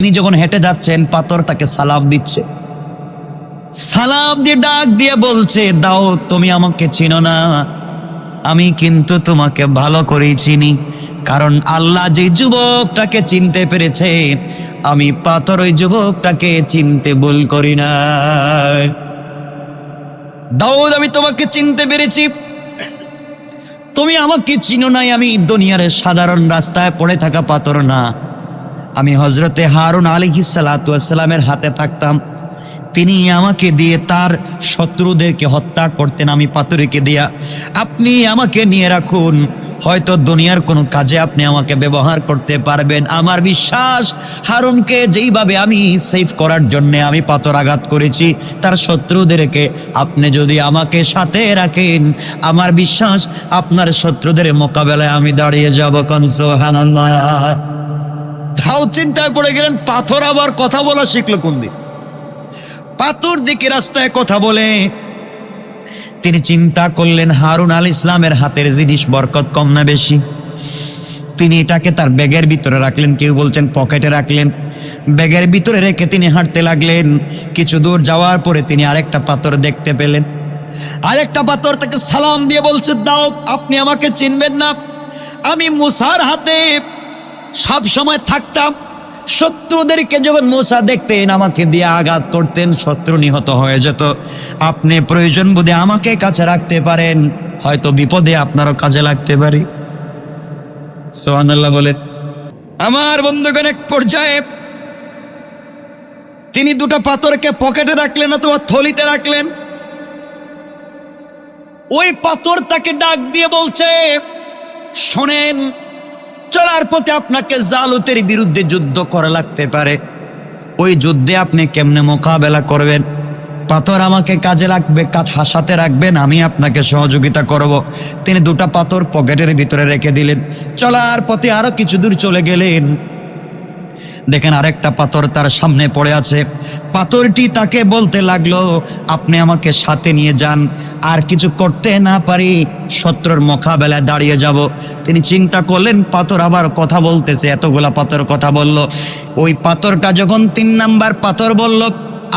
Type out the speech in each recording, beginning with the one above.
তিনি যখন হেঁটে যাচ্ছেন পাথর তাকে সালাম দিচ্ছে, সালাম দিয়ে ডাক দিয়ে বলছে, দাও তুমি আমাকে চিনো না, আমি কিন্তু তোমাকে ভালো করেই চিনি, কারণ আল্লাহ যে যুবকটাকে চিনতে পেরেছে, আমি পাথর ওই যুবকটাকে চিনতে ভুল করি না। দাউদ, আমি তোমাকে চিনতে পেরেছি, তুমি আমাকে চিনো নাই, আমি দুনিয়ার সাধারণ রাস্তায় পড়ে থাকা পাথর না, আমি হযরতে হারুন আলাইহিস সালাতু ওয়াস সালামের হাতে থাকতাম, তিনি আমাকে দিয়ে তার শত্রুদেরকে হত্যা করতেন, আমি পাথরকে দিয়া, আপনি আমাকে নিয়ে রাখুন, হয়তো দুনিয়ার কোনো কাজে আপনি আমাকে ব্যবহার করতে পারবেন। আমার বিশ্বাস, হারুনকে যেইভাবে আমি সেভ করার জন্য আমি পাথর আঘাত করেছি তার শত্রুদেরকে, আপনি যদি আমাকে সাথে রাখেন, আমার বিশ্বাস আপনার শত্রুদের মোকাবেলায় আমি দাঁড়িয়ে যাব। কোন সুবহানাল্লাহ। তাও চিন্তায় পড়ে গেলেন, পাথর আবার কথা বলা শিখলো কোন দিন? পাথর দিকে রাস্তায় কথা বলে। তিনি চিন্তা করলেন, হারুন আলাইহিস ইসলামের হাতের জিনিস বরকত কম না বেশি? তিনি এটাকে তার ব্যাগের ভিতরে রাখলেন, কেউ বলছেন পকেটে রাখলেন, ব্যাগের ভিতরে রেখে তিনি হাঁটতে লাগলেন। কিছু দূর যাওয়ার পরে তিনি আরেকটা পাথর দেখতে পেলেন, আরেকটা পাথর তাকে সালাম দিয়ে বলছে, দাও আপনি আমাকে চিনবেন না, আমি মুসার হাতে সব সময় থাকতাম, শত্রুদেরকে যখন মুসা দেখতেন আমাকে দিয়ে আঘাত করতেন, শত্রু নিহত হয়ে যেত, আপনি প্রয়োজন বোধে আমাকে কাছে রাখতে পারেন, হয়তো বিপদে আপনারও কাজে লাগতে পারে। সুবহানাল্লাহ বলেন। আমার বন্ধুগণ, এক পর্যায়ে তিনি দুটো পাথরকে পকেটে রাখলেন অথবা থলিতে রাখলেন। ওই পাথর তাকে ডাক দিয়ে বলছে, শোনেন, চলার পথে আপনাকে জালুতের বিরুদ্ধে যুদ্ধ করা লাগতে পারে, ওই যুদ্ধে আপনি কেমনে মোকাবেলা করবেন? পাথর আমাকে কাজে লাগবে, সাথে রাখবেন, আমি আপনাকে সহযোগিতা করব। তিনি দুটো পাথর পকেটের ভিতরে রেখে দিলেন। চলার পথে আরো কিছু দূর চলে গেলেন, দেখেন আরেকটা পাথর তার সামনে পড়ে আছে। পাথরটি তাকে বলতে লাগলো, আপনি আমাকে সাথে নিয়ে যান, আর কিছু করতে না পারি শত্রুর মোকাবেলায় দাঁড়িয়ে যাব। তিনি চিন্তা করলেন, পাথর আবার কথা বলতেছে, এতগুলা পাথর কথা বলল। ওই পাথরটা যখন 3 নাম্বার পাথর বলল,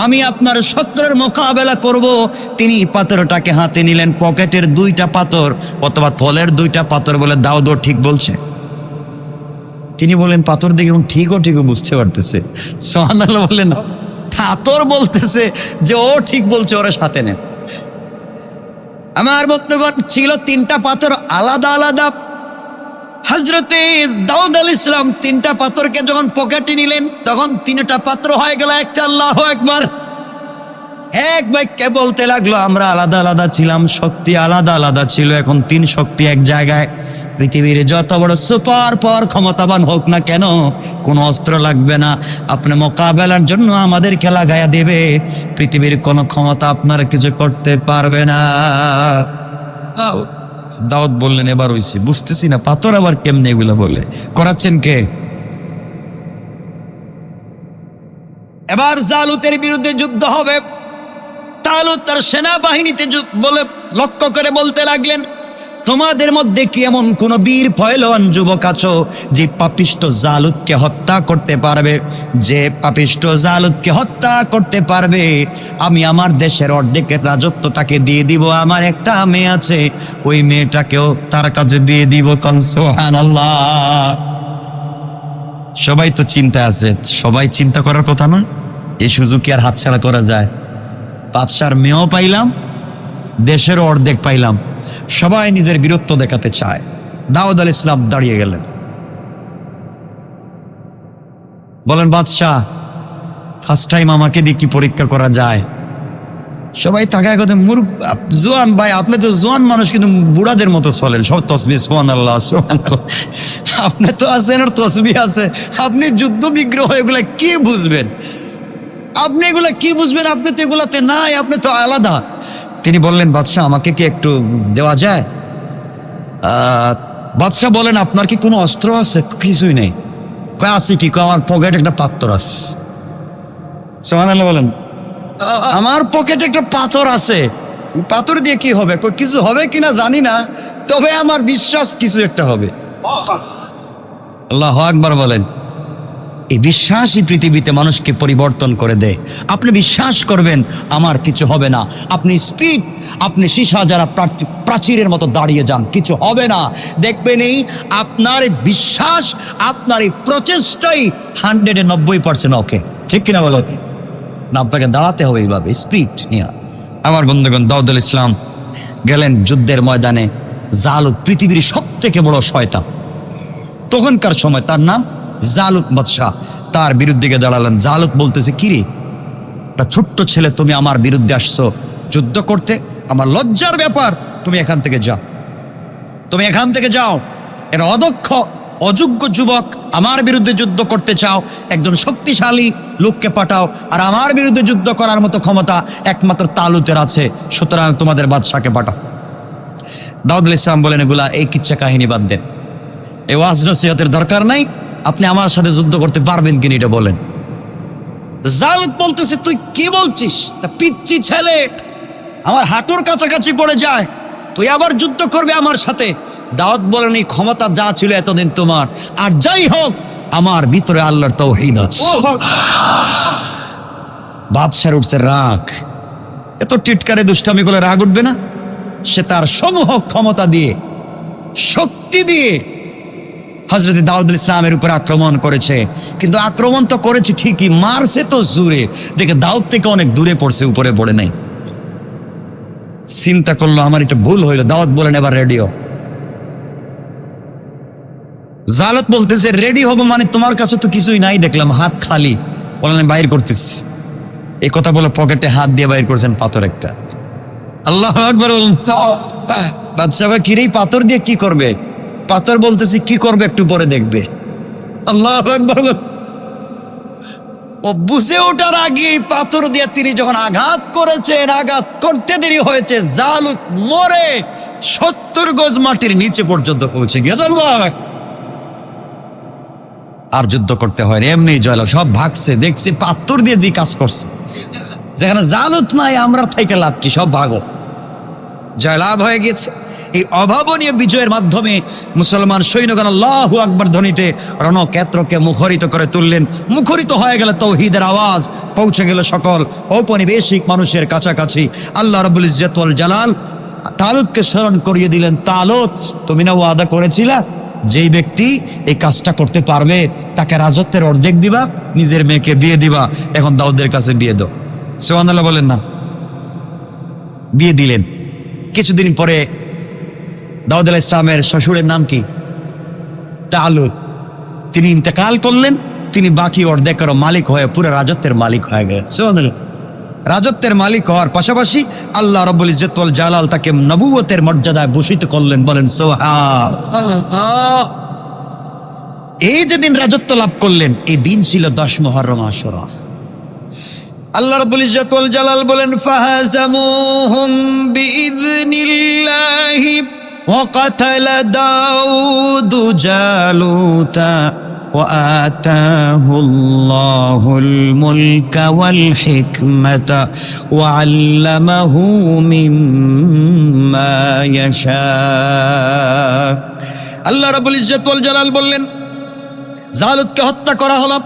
আমি আপনার শত্রুর মোকাবেলা করব, তিনি পাথরটাকে হাতে নিলেন। পকেটের 2টা পাথর অথবা থলের 2টা পাথর বলে, দাউদ ঠিক বলছে। তিনি বলেন, পাথর দেখে ঠিকও বুঝতে পারতেছে। সুবহানাল্লাহ বলেন। পাথর বলতেছে যে ও ঠিক বলছে, ওরা সাথে নেন। আমার বন্ধুগণ, ছিল 3টা পাথর আলাদা আলাদা। হযরতে দাউদ আলাইহিস সালাম 3টা পাথরকে যখন পকেটে নিলেন, তখন 3টা পাত্র হয়ে গেল একটা। আল্লাহু আকবার। এক বাক্যে বলতে লাগলো, আমরা আলাদা আলাদা ছিলাম, শক্তি আলাদা আলাদা ছিল, এখন 3 শক্তি এক জায়গায়। পৃথিবীর যত বড় সুপার পাওয়ার ক্ষমতাবান হোক না কেন, কোনো অস্ত্র লাগবে না, আপনি মোকাবেলার জন্য আমাদেরকে লাগাইয়া দেবে, পৃথিবীর কোনো ক্ষমতা আপনার কিছু করতে পারবে না। দাউদ বললেন, এবার হইছে, বুঝতেছি না পাথর আবার কেমনে এগুলো বলে, করাচ্ছেন কে? এবার জালুতের বিরুদ্ধে যুদ্ধ হবে। তালুত তার সেনাবাহিনীতে বলে লক্ষ্য করে বলতে লাগলেন, তোমাদের মধ্যে কি এমন কোন বীর পহলওয়ান যুবক আছো যে পাপিষ্ট জালুতকে হত্যা করতে পারবে? যে পাপিষ্ট জালুতকে হত্যা করতে পারবে, আমি আমার দেশের অর্ধেকের রাজত্ব তাকে দিয়ে দিব। আমার একটা মেয়ে আছে, ওই মেয়েটাকেও তার কাছে দিয়ে দিব। কোন সুবহানাল্লাহ। সবাই তো চিন্তা আছে, সবাই চিন্তা করার কথা না? এই সুযোগ কি আর হাতছাড়া করা যায়? বাদশার মেয়েও পাইলাম, দেশের অর্ধেক পাইলাম, সবাই নিজের বীরত্ব দেখাতে চায়। দাউদ আলাইহিস সালাম দাঁড়িয়ে গেলেন, বলেন, বাদশাহ ফার্স্ট টাইম আমাকে দিয়ে কি পরীক্ষা করা যায়? সবাই তাকায় কথা, জোয়ান ভাই, আপনি তো জোয়ান মানুষ, কিন্তু বুড়াদের মতো চলেন, সব তসবিহ সুবহানাল্লাহ সুবহানাল্লাহ। আপনি তো আছেন, আর তসবিহ আছে, আপনি যুদ্ধ বিগ্রহ এগুলা কি বুঝবেন? আপনি এগুলা কি বুঝবেন? আপনি তো এগুলাতে নাই, আপনি তো আলাদা। তিনি বললেন, বাদশাহ আমাকে কি একটু দেওয়া যায়? বাদশাহ বলেন, আপনার কি কোনো অস্ত্র আছে? কিছুই নেই। কয় আছে কি? আমার পকেটে একটা পাথর আছে। সুবহানাল্লাহ বলেন। আমার পকেটে একটা পাথর আছে, পাথর দিয়ে কি হবে? কিছু হবে কিনা জানি না, তবে আমার বিশ্বাস কিছু একটা হবে। আল্লাহু আকবার বলেন। এই বিশ্বাসই পৃথিবীতে মানুষকে পরিবর্তন করে দেয়। আপনি বিশ্বাস করবেন আমার কিছু হবে না, আপনি স্পিড, আপনি সীসা যারা প্রাচীরের মতো দাঁড়িয়ে যান, কিছু হবে না। দেখবেন এই আপনার এই বিশ্বাস, আপনার এই প্রচেষ্টাই 190% ওকে, ঠিক কিনা বলো না? আপনাকে দাঁড়াতে হবে এইভাবে স্পিড নিয়ে। আমার বন্ধুগণ, দাউদ আলাইহিস সালাম গেলেন যুদ্ধের ময়দানে। জালুত পৃথিবীর সব থেকে বড় শয়তান তখনকার সময়, তার নাম জালুত বাদশাহ। তার বিরুদ্ধে গিয়ে দাঁড়ালেন। জালুত বলতেছে, কিরে একটা ছোট্ট ছেলে, তুমি আমার বিরুদ্ধে আসছো যুদ্ধ করতে? আমার লজ্জার ব্যাপার, তুমি এখান থেকে যাও, তুমি এখান থেকে যাও। এরা অদক্ষ অযোগ্য যুবক, আমার বিরুদ্ধে যুদ্ধ করতে চাও? একজন শক্তিশালী লোককে পাঠাও। আর আমার বিরুদ্ধে যুদ্ধ করার মতো ক্ষমতা একমাত্র তালুতের আছে, সুতরাং তোমাদের বাদশাকে পাঠাও। দাউদ আলাইহিস সালাম বলেন, এগুলা এই কিচ্ছা কাহিনী বাদ দেন, এই ওয়াজ নসিহতের দরকার নাই, আপনি আমার সাথে যুদ্ধ করতে পারবেন কিনা এটা বলেন। জালুত বলতেছে, তুই কি বলছিস? পিচ্চি ছেলে, আমার হাঁটুর কাছাকাছি পড়ে যায়, তুই আবার যুদ্ধ করবে আমার সাথে? দাউদ বলেন, এই ক্ষমতা যা ছিল এতদিন তোমার, আর যাই হোক আমার ভিতরে আল্লাহর তাওহীদ আছে। বাদশার উঠছে রাগ। এত টিটকারে দুষ্টামি করলে রাগ উঠবে না? সে তার সমূহ ক্ষমতা দিয়ে, শক্তি দিয়ে হযরত দাউদ আলাইহিস সালামের উপর আক্রমণ করেছে। কিন্তু আক্রমণ তো করেছে ঠিকই, মারছে তো জোরে, দেখে দাউদ থেকে অনেক দূরে পড়ছে, উপরে পড়ে নাই। চিন্তা করলো আমার এটা ভুল হইল। দাউদ বলেন, এবার রেডিও। জালুত বলতেছে, রেডি হবো মানে তোমার কাছে তো কিছুই নাই দেখলাম, হাত খালি। বলেন, বাইর করতেছি। এই কথা বলে পকেটে হাত দিয়ে বাইর করছেন পাথর একটা। আল্লাহু আকবার। বাদশা ভাই, কিরে পাথর দিয়ে কি করবে? পাথর বলতেছি, কি করবে একটু পরে দেখবে। আল্লাহু আকবার। ও বুঝে ওঠার আগে পাথর দিয়ে তিনি যখন আঘাত করেছেন, আঘাত করতে দেরি হয়েছে, জালুত মরে 70 গজ মাটির নিচে পর্যন্ত পৌঁছে গিয়েছে। আর যুদ্ধ করতে হয় এমনি জয়লাভ, সব ভাগছে, দেখছি পাথর দিয়ে যে কাজ করছে। যেখানে জালুত নাই, আমরা থেকে লাভ কি? সব ভাগো, জয়লাভ হয়ে গেছে। এই অভাবনীয় বিজয়ের মাধ্যমে মুসলমান সৈন্যগণ আল্লাহু আকবার ধ্বনিতে রণক্ষেত্রকে মুখরিত করে তুললেন। মুখরিত হয়ে গেল তৌহিদের আওয়াজ, পৌঁছে গেল সকল ঔপনিবেশিক মানুষের কাছাকাছি। আল্লাহ রাব্বুল ইজ্জত ওয়াল জালাল তালুতকে স্মরণ করিয়ে দিলেন, তালুত, তুমি না ওয়াদা করেছিলা যেই ব্যক্তি এই কাজটা করতে পারবে তাকে রাজত্বের অর্ধেক দিবা, নিজের মেয়েকে বিয়ে দিবা, এখন দাউদের কাছে বিয়ে দাও। সুবহানাল্লাহ বলেন না? বিয়ে দিলেন। কিছুদিন পরে দাউদ আলাইহিস সালামের শ্বশুরের নাম কি? তালুত। তিনি ইন্তেকাল করলেন। তিনি বাকি অর্ধেকের মালিক হয়ে পুরো রাজত্বের মালিক হয়ে গেলেন। সুবহানাল্লাহ। রাজত্বের মালিক হওয়ার পাশাপাশি আল্লাহ রাব্বুল ইজ্জত ওয়াল জালাল তাকে নবুয়তের মর্যাদায় ভূষিত করলেন। বলেন সুবহানাল্লাহ। এই যে দিন রাজত্ব লাভ করলেন, এই দিন ছিল 10 মুহররম আশুরা। আল্লাহ রাব্বুল ইজ্জত ওয়াল জালাল বলেন, ফাহাজামুহুম বিইذনিল্লাহি ওয়া কাতালা দাউদ জালুতা ওয়া আতাহুল্লাহুল মুলকা ওয়াল হিকমাতা ওয়া আল্লামাহু মিম্মা ইয়াশা। আল্লাহ রাব্বুল ইজ্জত ওয়াল জালাল বললেন, জালুতকে হত্যা করা হলো।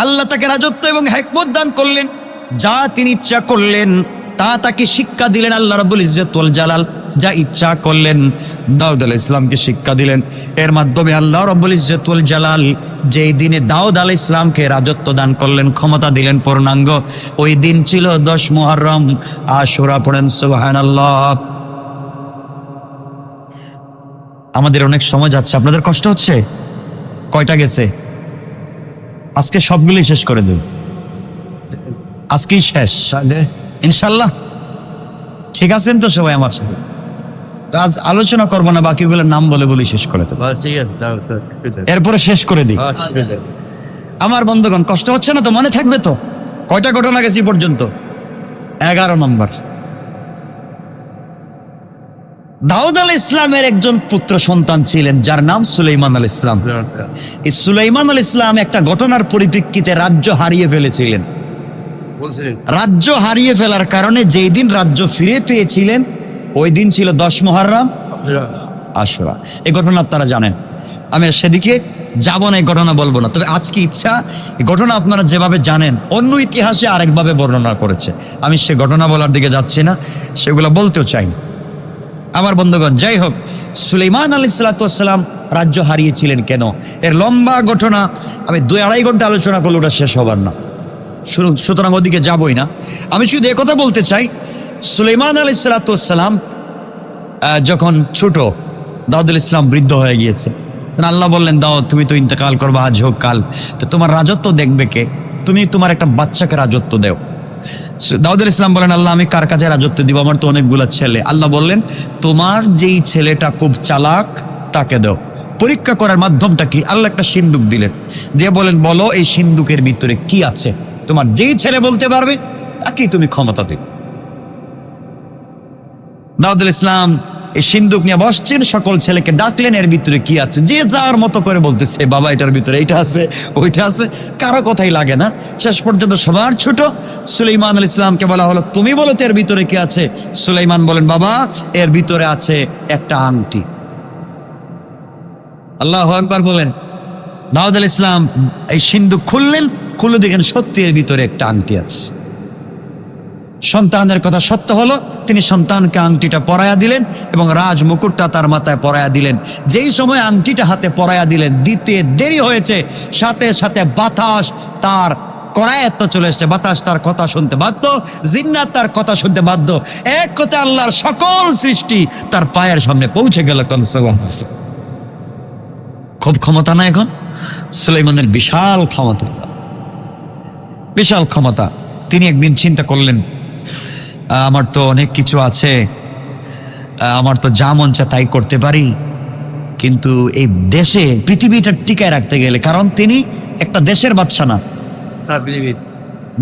আল্লাহ তাকে রাজত্ব এবং হিকমত দান করলেন। যা তিনি ইচ্ছা করলেন তা তাকে শিক্ষা দিলেন। আল্লাহ রাব্বুল ইজ্জত ওয়াল জালাল যা ইচ্ছা করলেন দাউদ আলাইহিস সালামকে শিক্ষা দিলেন। এর মাধ্যমে আল্লাহ রাব্বুল ইজ্জত ওয়াল জালাল যেই দিনে দাউদ আলাইহিস সালামকে রাজত্ব দান করলেন, ক্ষমতা দিলেন পূর্ণাঙ্গ, ওই দিন ছিল 10 মুহররম আশুরা। পড়েন সুবহানাল্লাহ। আমাদের অনেক সময় যাচ্ছে, আপনাদের কষ্ট হচ্ছে? কয়টা গেছে? আজকে সবগুলি শেষ করে দেব, আজকেই শেষ ইনশাল্লাহ। ঠিক আছেন তো সবাই আমার সাথে? আজ আলোচনা করবো না, বাকিগুলোর নাম বলে বলি শেষ করে দেব, এরপরে শেষ করে দিই। আমার বন্ধুগণ, কষ্ট হচ্ছে না তো? মনে থাকবে তো? কয়টা ঘটনা গেছি পর্যন্ত? 11 নম্বর। দাউদ আলাইহিস সালামের একজন পুত্র সন্তান ছিলেন যার নাম সুলাইমান আলাইহিস সালাম। এই সুলাইমান আলাইহিস সালাম একটা ঘটনার পরিপ্রেক্ষিতে রাজ্য হারিয়ে ফেলেছিলেন। রাজ্য হারিয়ে ফেলার কারণে যেই দিন রাজ্য ফিরে পেয়েছিলেন ওই দিন ছিল 10 মুহররম আশুরা। এই ঘটনা আপনারা জানেন। আমি সেদিকে যাব না, এই ঘটনা বলবো না। তবে আজকে ইচ্ছা, এই ঘটনা আপনারা যেভাবে জানেন অন্য ইতিহাসে আরেকভাবে বর্ণনা করেছে, আমি সে ঘটনা বলার দিকে যাচ্ছি না, সেগুলো বলতেও চাই না। আমার বন্ধুগণ, যাই হোক, সুলাইমান আলাইহিসসালাম রাজ্য হারিয়েছিলেন কেন, এর লম্বা ঘটনা আমি 2-2.5 ঘন্টা আলোচনা করলে ওটা শেষ হবার না, সুতরাং ওদিকে যাবই না। আমি শুধু একথা বলতে চাই, সুলাইমান আলাইহিসসালাম যখন ছোট, দাউদুল ইসলাম বৃদ্ধ হয়ে গিয়েছে, আল্লাহ বললেন, দাউদ তুমি তো ইন্তেকাল করবা, আজ হোক কাল, তো তোমার রাজত্ব দেখবে কে? তুমি তোমার একটা বাচ্চাকে রাজত্ব দেও। দাউদুল ইসলাম বলেন, আল্লাহ আমি কার কাছে রাজত্ব দিব, আমার তো অনেকগুলো ছেলে। আল্লাহ বললেন, তোমার যেই ছেলেটা খুব চালাক তাকে দাও। পরীক্ষা করার মাধ্যমটা কি? আল্লাহ একটা সিন্দুক দিলেন, দিয়ে বলেন, বলো এই সিন্দুকের ভিতরে কি আছে। তোমার যেই ছেলে বলতে পারবে তাকেই তুমি ক্ষমতা দিবে। দাউদুল ইসলাম এই সিন্দুক নিয়ে বসছেন, সকল ছেলেকে ডাকলেন, এর ভিতরে কি আছে? যে যার মতো করে বলতেছে, বাবা এটার ভিতরে এইটা আছে, ওইটা আছে, কারো কথাই লাগে না। শেষ পর্যন্ত সবার ছোট সুলাইমান আলাইহিস সালামকে বলা হলো, তুমি বলো তো এর ভিতরে কি আছে। সুলাইমান বলেন, বাবা এর ভিতরে আছে একটা আংটি। আল্লাহু আকবার বলেন। দাউদ আলাইহিস সালাম এই সিন্দুক খুললেন, খুলে দেখেন সত্যি এর ভিতরে একটা আংটি আছে। সন্তানের কথা সত্য হলো, তিনি সন্তানকে আংটিটা পরায়া দিলেন এবং রাজ মুকুটটা তার মাথায় পরায়া দিলেন। যেই সময় আংটিটা হাতে পরায়া দিলেন, দিতে দেরি হয়েছে, সাথে সাথে বাতাস তার করায়ত্ত চলে এসছে, বাতাস তার কথা শুনতে বাধ্য, জিন্নাত তার কথা শুনতে বাধ্য, এক কথা আল্লাহর সকল সৃষ্টি তার পায়ের সামনে পৌঁছে গেল। খুব ক্ষমতা না এখন সুলাইমানের, বিশাল ক্ষমতা, বিশাল ক্ষমতা। তিনি একদিন চিন্তা করলেন, আমার তো অনেক কিছু আছে, আমার তো যা মন চায় তাই করতে পারি, কিন্তু এই দেশে পৃথিবীটা টিকায় রাখতে গেলে, কারণ তিনি একটা দেশের বাদশা না,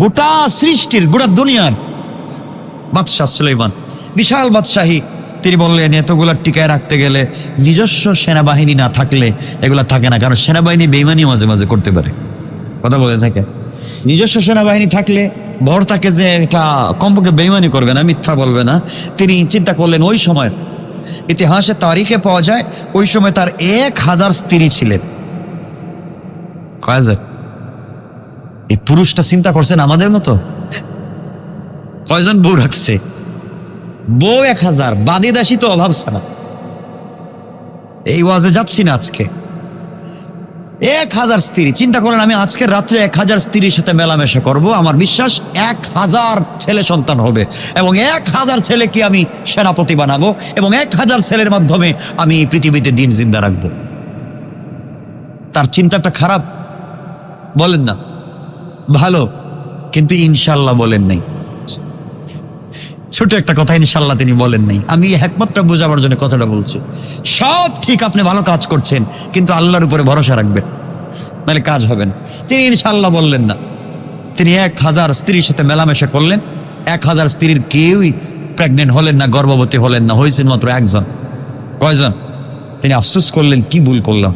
গোটা সৃষ্টির, গোটা দুনিয়ার বাদশাহ সুলাইমান, বিশাল বাদশাহী। তিনি বললেন, এতগুলা টিকায় রাখতে গেলে নিজস্ব সেনাবাহিনী না থাকলে এগুলা থাকে না, কারণ সেনাবাহিনী বেইমানি মাঝে মাঝে করতে পারে, কথা বলে থাকে। নিজস্ব সেনাবাহিনী থাকলে ভর থাকে যে এটা কমপক্ষে বেইমানি করবে না, মিথ্যা বলবে না। তিনি চিন্তা করলেন, ওই সময় ইতিহাসে তারিখে পাওয়া যায়, ওই সময় তার 1000 স্ত্রী ছিলেন। কয় হাজার? এই পুরুষটা চিন্তা করছেন আমাদের মতো, কয়জন বউ রাখছে? বউ 1000, বাদী দাসী তো অভাব ছাড়া। এই ওয়াজে যাচ্ছি না আজকে। 1000 স্ত্রী, চিন্তা করেন, আমি আজকের রাত্রে 1000 স্ত্রীর সাথে মেলামেশা করব, আমার বিশ্বাস 1000 ছেলে সন্তান হবে, এবং 1000 ছেলেকে আমি সেনাপতি বানাবো, এবং 1000 ছেলের মাধ্যমে আমি এই পৃথিবীতে দিন জিন্দা রাখবো। তার চিন্তাটা খারাপ বলেন না? ভালো, কিন্তু ইনশাল্লাহ বলেন নাই। ছোট একটা কথা, ইনশাল্লাহ তিনি বলেন নাই। আমি একমাত্র বোঝাবার জন্য কথাটা বলছি। সব ঠিক, আপনি ভালো কাজ করছেন, কিন্তু আল্লাহর উপরে ভরসা রাখবেন, নাহলে কাজ হবে না। তিনি ইনশাল্লাহ বললেন না। তিনি 1000 স্ত্রীর সাথে মেলামেশা করলেন, 1000 স্ত্রীর কেউই প্রেগনেন্ট হলেন না, গর্ভবতী হলেন না, হয়েছেন মাত্র একজন। কয়জন? তিনি আফসোস করলেন, কি ভুল করলাম,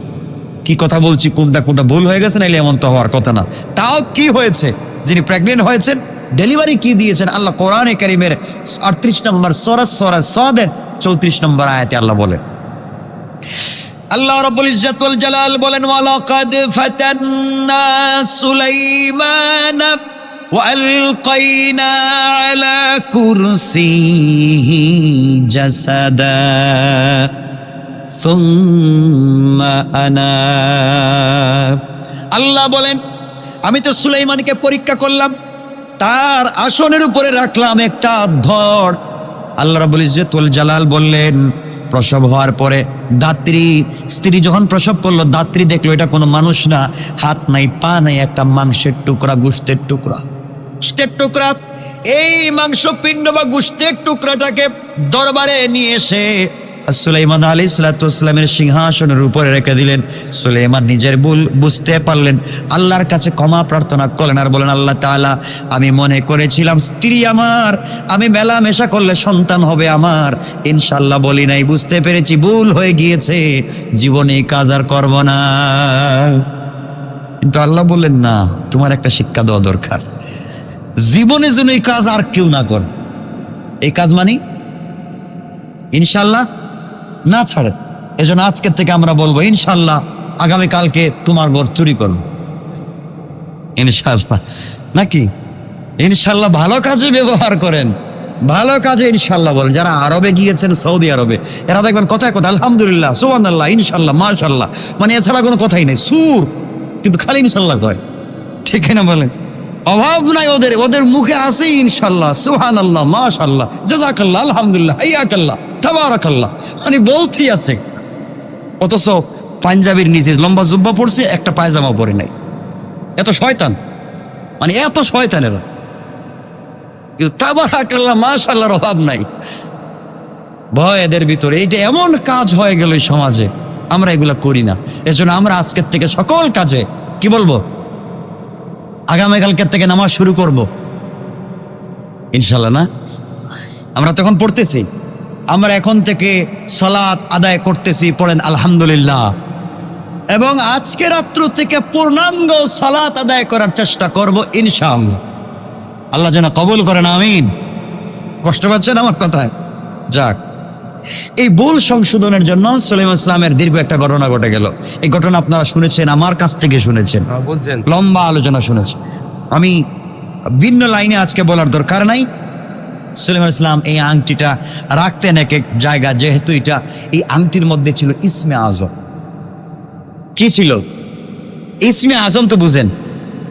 কি কথা বলছি, কোনটা কোনটা ভুল হয়ে গেছে, নাইলে এমন তো হওয়ার কথা না। তাও কি হয়েছে, যিনি প্রেগনেন্ট হয়েছেন, ডেলিভারি কি দিয়েছেন, আল্লাহ কোরআনে কারীমের 38 নম্বর সূরা সাদের 34 নম্বর আয়াতে আল্লাহ বলেন, আল্লাহ রাব্বুল ইজ্জত ওয়াল জালাল বলেন, ওয়ালাকাদ ফাতান্না সুলাইমান ওয়া আলকাইনা আলা কুরসিহি জাসাদা সুম্মা আনাব। আল্লাহ বলেন, আমি তো সুলাইমানকে পরীক্ষা করলাম, তার আসনের উপরে রাখলাম একটা ধর। আল্লাহ রাব্বুল ইজ্জত ওয়াল জালাল বললেন, প্রসব হওয়ার পরে দাত্রী, স্ত্রী যখন প্রসব করলো, দাত্রী দেখলো এটা কোনো মানুষ না, হাত নাই, পা নাই, একটা মাংসের টুকরা, গোশতের টুকরা, গোশতের টুকরা। এই মাংস পিণ্ড বা গোশতের টুকরাটাকে দরবারে নিয়ে এসে সুলাইমান আলাইহিস সালামের সিংহাসনের উপরে রেখে দিলেন। সুলাইমান নিজের ভুল বুঝতে পারলেন, আল্লাহর কাছে ক্ষমা প্রার্থনা করলেন, আর বলেন, আল্লাহ তাআলা, আমি মনে করেছিলাম স্ত্রী আমার, আমি মেলামেশা করলে সন্তান হবে আমার, ইনশাল্লাহ বলি নাই, বুঝতে পেরেছি, ভুল হয়ে গিয়েছে, জীবনে এই কাজ আর করব না। কিন্তু আল্লাহ বললেন, না, তোমার একটা শিক্ষা দেওয়া দরকার, জীবনে যেন এই কাজ আর কেউ না করে। এই কাজ মানে ইনশাল্লাহ না ছাড়ে। এজন্য আজকের থেকে আমরা বলবো, ইনশাল্লাহ আগামীকালকে তোমার ঘর চুরি করব, ইনশাআল্লাহ। নাকি ইনশাআল্লাহ ভালো কাজে ব্যবহার করেন, ভালো কাজে ইনশাআল্লাহ বলেন। যারা আরবে গিয়েছেন, সৌদি আরবে, এরা দেখবেন কথায় কথা আলহামদুলিল্লাহ, সুবহানাল্লাহ, ইনশাআল্লাহ, মাশাআল্লাহ, মানে এছাড়া কোনো কথাই নেই, সুর, কিন্তু খালি ইনশাআল্লাহ কয়। ঠিক না বলেন? অভাব নাই ওদের, ওদের মুখে আছে ইনশাআল্লাহ, সুবহানাল্লাহ, মাশাআল্লাহ, জাযাকাল্লাহ, আলহামদুলিল্লাহ, হাইয়াকাল্লাহ, তাবারাকাল্লাহ, মানে বলতেই আছে। অথচ পাঞ্জাবির নিচে লম্বা জুব্বা পড়ছে, একটা পায়জামা পরে নাই। এত শয়তান, মানে এত শয়তান এরা। কিন্তু তাবারাকাল্লাহ, মাশাআল্লাহর অভাব নাই। ভয় এদের ভিতরে। এইটা এমন কাজ হয়ে গেল এই সমাজে, আমরা এগুলা করি না। এজন্য আমরা আজকের থেকে সকল কাজে কি বলবো, আগামীকালকের থেকে নামাজ শুরু করব ইনশাআল্লাহ। না, আমরা তখন পড়তেছি, আমরা এখন থেকে সালাত আদায় করতেছি, পড়েন আলহামদুলিল্লাহ। এবং আজকে রাত্র থেকে পূর্ণাঙ্গ সালাত আদায় করার চেষ্টা করব ইনশাআল্লাহ। আল্লাহ যেন কবুল করেন, আমিন। কষ্ট পাচ্ছেন আমার কথায়? যাক, এই ভুল সংশোধনের জন্য সুলাইমান ইসলামের দীর্ঘ একটা ঘটনা ঘটে গেল। এই ঘটনা আপনারা শুনেছেন, আমার কাছ থেকে শুনেছেন, লম্বা আলোচনা শুনেছেন। আমি ভিন্ন লাইনে আজকে বলার দরকার নাই। সুলাইমান ইসলাম এই আংটিটা রাখতেন এক এক জায়গা, যেহেতু এটা এই আংটির মধ্যে ছিল ইসমে আজম। কি ছিল ইসমে আজম? তো বুঝেন,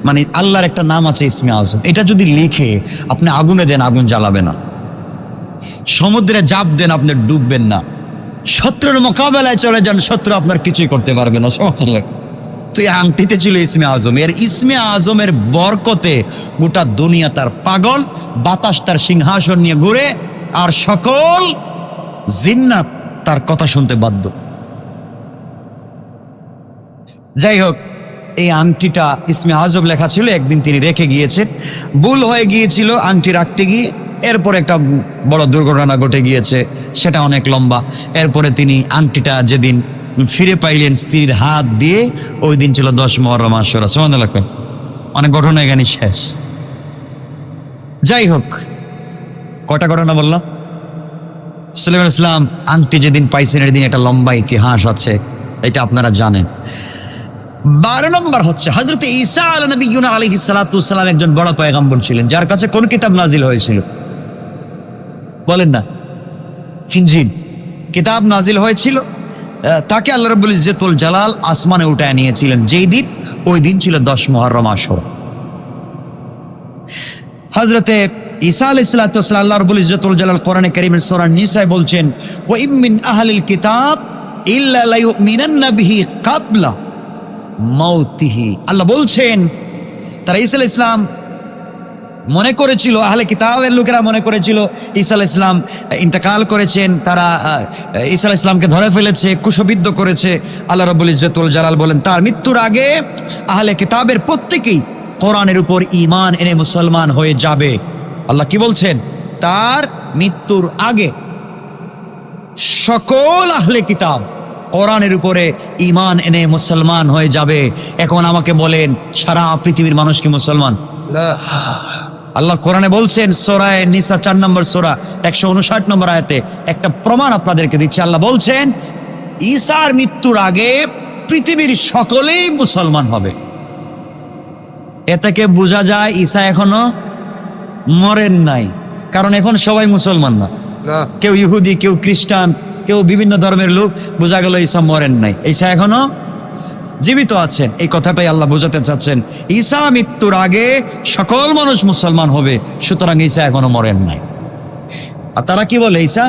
মানে আল্লাহর একটা নাম আছে ইসমে আজম। এটা যদি লিখে আপনি আগুনে দেন, আগুন জ্বালাবে না। সমুদ্রে জাপ দেন, আপনি ডুববেন না। শত্রুর মোকাবেলায় চলে যান, শত্রু আপনার কিছুই করতে পারবে না। তো এই আংটিতে ছিল ইসমে আজম। এর ইসমে আজমের বরকতে গোটা দুনিয়া তার পাগল, বাতাস তার সিংহাসন নিয়ে ঘুরে, আর সকল জিন্নাত তার কথা শুনতে বাধ্য। যাই হোক, এই আংটিটা ইসমে আজম লেখা ছিল। একদিন তিনি রেখে গিয়েছেন, ভুল হয়ে গিয়েছিল আংটি রাখতে গিয়ে। এরপর একটা বড় দুর্ঘটনা ঘটে গিয়েছে, সেটা অনেক লম্বা। এরপরে তিনি আংটিটা যেদিন ফিরে পাইলেন স্ত্রীর হাত দিয়ে, ওই দিন ছিল 10 মুহররম আশুরা। সুবহানাল্লাহ। অনেক ঘটনা এখানে শেষ। যাই হোক, কটা ঘটনা বললাম? সুলাইমান ইসলাম আংটি যেদিন পাইছেন, এর দিন একটা লম্বা ইতিহাস আছে, এটা আপনারা জানেন। 12 নম্বর হচ্ছে, হযরত ঈসা আলাইহিস সালাতু ওয়াস সালাম একজন বড় পয়গম্বর ছিলেন, যার কাছে কোন কিতাব নাজিল হয়েছিল? বলেন না? ইনজিল কিতাব নাজিল হয়েছিল। তাকে আল্লাহ রাব্বুল ইজ্জতুল জালাল আসমানে উঠায় নিয়েছিলেন যেই দিন, ওই দিন ছিল 10 মুহররম আশুরা। হযরতে ঈসা আলাইহিস সালাতু ওয়াস সালাম, আল্লাহ রাব্বুল ইজ্জতুল জালাল কোরআনে কারীমের সূরা নিসায় বলছেন, ওয়া ইম মিন আহলিল কিতাব ইল্লা লা ইউমিনান্না বিহি ক্বাবলা মাউতিহি। আল্লাহ বলছেন, তারা ঈসা আলাইহিস সালাম মনে করেছিল, আহলে কিতাবের লোকেরা মনে করেছিল ঈসা আলাইহিস সালাম ইন্তেকাল করেছেন, তারা ঈসা আলাইহিস সালামকে ধরে ফেলেছে, কুশবিদ্ধ করেছে। আল্লাহ রাব্বুল ইজ্জতুল জালাল বলেন, তার মৃত্যুর আগে আহলে কিতাবের প্রত্যেকেই কোরআনের উপর ঈমান এনে মুসলমান হয়ে যাবে। আল্লাহ কি বলছেন? তার মৃত্যুর আগে সকল আহলে কিতাব কোরআনের উপরে ঈমান এনে মুসলমান হয়ে যাবে। এখন আমাকে বলেন, সারা পৃথিবীর মানুষ কি মুসলমান? আল্লাহ কোরআনে বলছেন, সূরা নিসা 4 নম্বর সূরা 159 নম্বর আয়াতে একটা প্রমাণ আপনাদেরকে দিচ্ছি। আল্লাহ বলছেন, ঈসার মৃত্যুর আগে পৃথিবীর সকলেই মুসলমান হবে। এ থেকে বোঝা যায় ঈসা এখনো মরেন নাই, কারণ এখন সবাই মুসলমান না। কেউ ইহুদি, কেউ খ্রিস্টান, কেউ বিভিন্ন ধর্মের লোক। বোঝা গেল ঈসা মরেন নাই, ঈসা এখনো জীবিত আছেন। এই কথাটাই আল্লাহ বোঝাতে চাচ্ছেন, ঈসা মৃত্যুর আগে সকল মানুষ মুসলমান হবে, সুতরাং ঈসা এখনো মরেন নাই। আর তারা কি বলে? ঈসা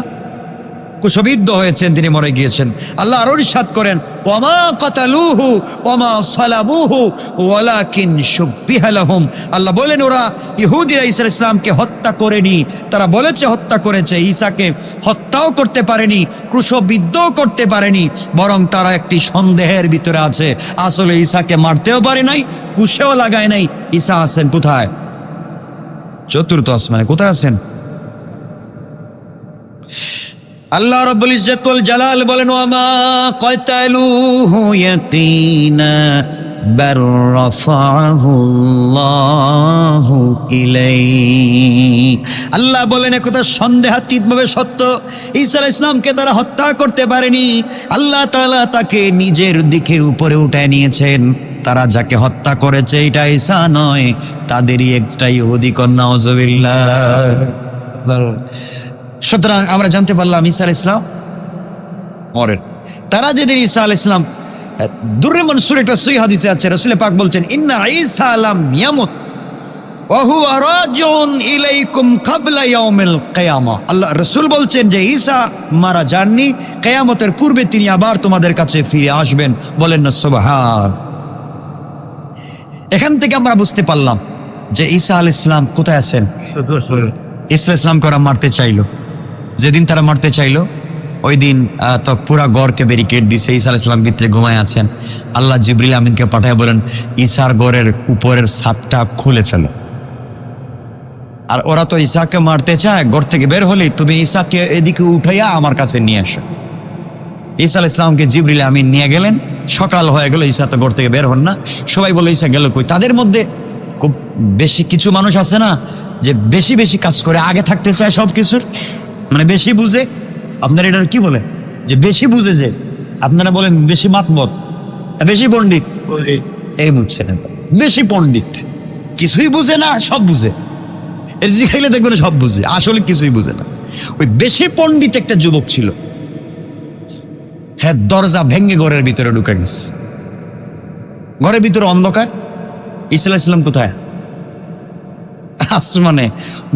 কুশবিদ্ধ হয়েছেন, তিনি মরে গিয়েছেন। আল্লাহ আরো ইরশাদ করেন, ওয়ামা কাতালুহু ওয়ামা সালাবুহু ওয়ালাকিন শুব্বিহা লাহুম। আল্লাহ বলেন, ওরা ইহুদিরা ঈসা আলাইহিস সালামকে হত্যা করেনি, তারা বলেছে হত্যা করেছে। ঈসাকে হত্যাও করতে পারেনি, ক্রুশবিদ্ধও করতে পারেনি, বরং তারা একটি সন্দেহের ভিতরে আছে। আসলে ঈসাকে মারতেও পারে নাই, কুশেও লাগায় নাই। ঈসা আছেন কোথায়? চতুর্থ আসমানে। কোথায় আছেন? আল্লাহ রাব্বুল ইজ্জতুল জালাল বলেন, ওয়ামা কাতালুহু ইয়াকিনা বার রাফাহু আল্লাহু ইলাইহি। আল্লাহ বলেন একথা সন্দেহাতীতভাবে সত্য, ঈসা আলাইহিস সালামকে তারা হত্যা করতে পারেনি। আল্লাহ তাআলা তাকে নিজের দিকে উপরে উঠায় নিয়েছেন। তারা যাকে হত্যা করেছে এটা ঈসা নয়, তাদেরই একটা ইহুদি কন্যা, নাউজুবিল্লাহ। সুতরাং আমরা জানতে পারলাম ঈসা আলাইহিস সালাম মরেন। তারা যেদিন ঈসা আলাইহিস সালাম, দুররে মনসুর একটা সহিহ হাদিসে আছে, রাসূল পাক বলছেন ইন্না ঈসা লাম ইয়ামুত ওয়া হুয়া রাজিউন ইলাইকুম ক্বাবলা ইয়াউমিল কিয়ামা। আল্লাহ রাসূল বলছেন যে ঈসা মারা যাননি, কিয়ামতের পূর্বে তিনি আবার তোমাদের কাছে ফিরে আসবেন। বলেন না সুবহান। এখান থেকে আমরা বুঝতে পারলাম যে ঈসা আলাইহিস সালাম কোথায় আছেন। ঈসা আলাইহিস সালামকে ওরা মারতে চাইলো। যেদিন তারা মারতে চাইলো ওই দিন তো পুরা গড়কে ব্যারিকেড দিছে, ঈসা আলাইহিস সালাম ভিতরে ঘুমায় আছেন। আল্লাহ জিবরিল আমিনকে পাঠায় বলেন ঈসার গড়ের উপরের ছাদটা খুলে ফেলো। আর ওরা তো ঈসাকে মারতে চায়, ঘর থেকে বের হলে তুমি ঈসাকে এদিকে উঠাইয়া আমার কাছে নিয়ে আসো। ঈসা আলাইহিস সালামকে জিবরিল আমিন নিয়ে গেলেন। সকাল হয়ে গেল, ঈসা তো ঘর থেকে বের হন না। সবাই বলে ঈসা গেল কই? তাদের মধ্যে খুব বেশি কিছু মানুষ আছে না যে বেশি বেশি কাজ করে, আগে থাকতে চায় সব কিছুর, মানে বেশি বুঝে। আপনারা এটা কি বলেন যে বেশি বুঝে, যে আপনারা বলেন বেশি মাতবর, বেশি পণ্ডিত, এই বুঝছেন, বেশি পণ্ডিত, কিছুই বুঝে না, সব বুঝে। এর জিখাইলে দেখবেন সব বুঝে, আসলে কিছুই বুঝে না। ওই বেশি পণ্ডিত একটা যুবক ছিল, হ্যাঁ, দরজা ভেঙে ঘরের ভিতরে ঢুকে গেছে। ঘরের ভিতরে অন্ধকার, ঈসা আলাইহিস সালাম কোথায়? আসমানে।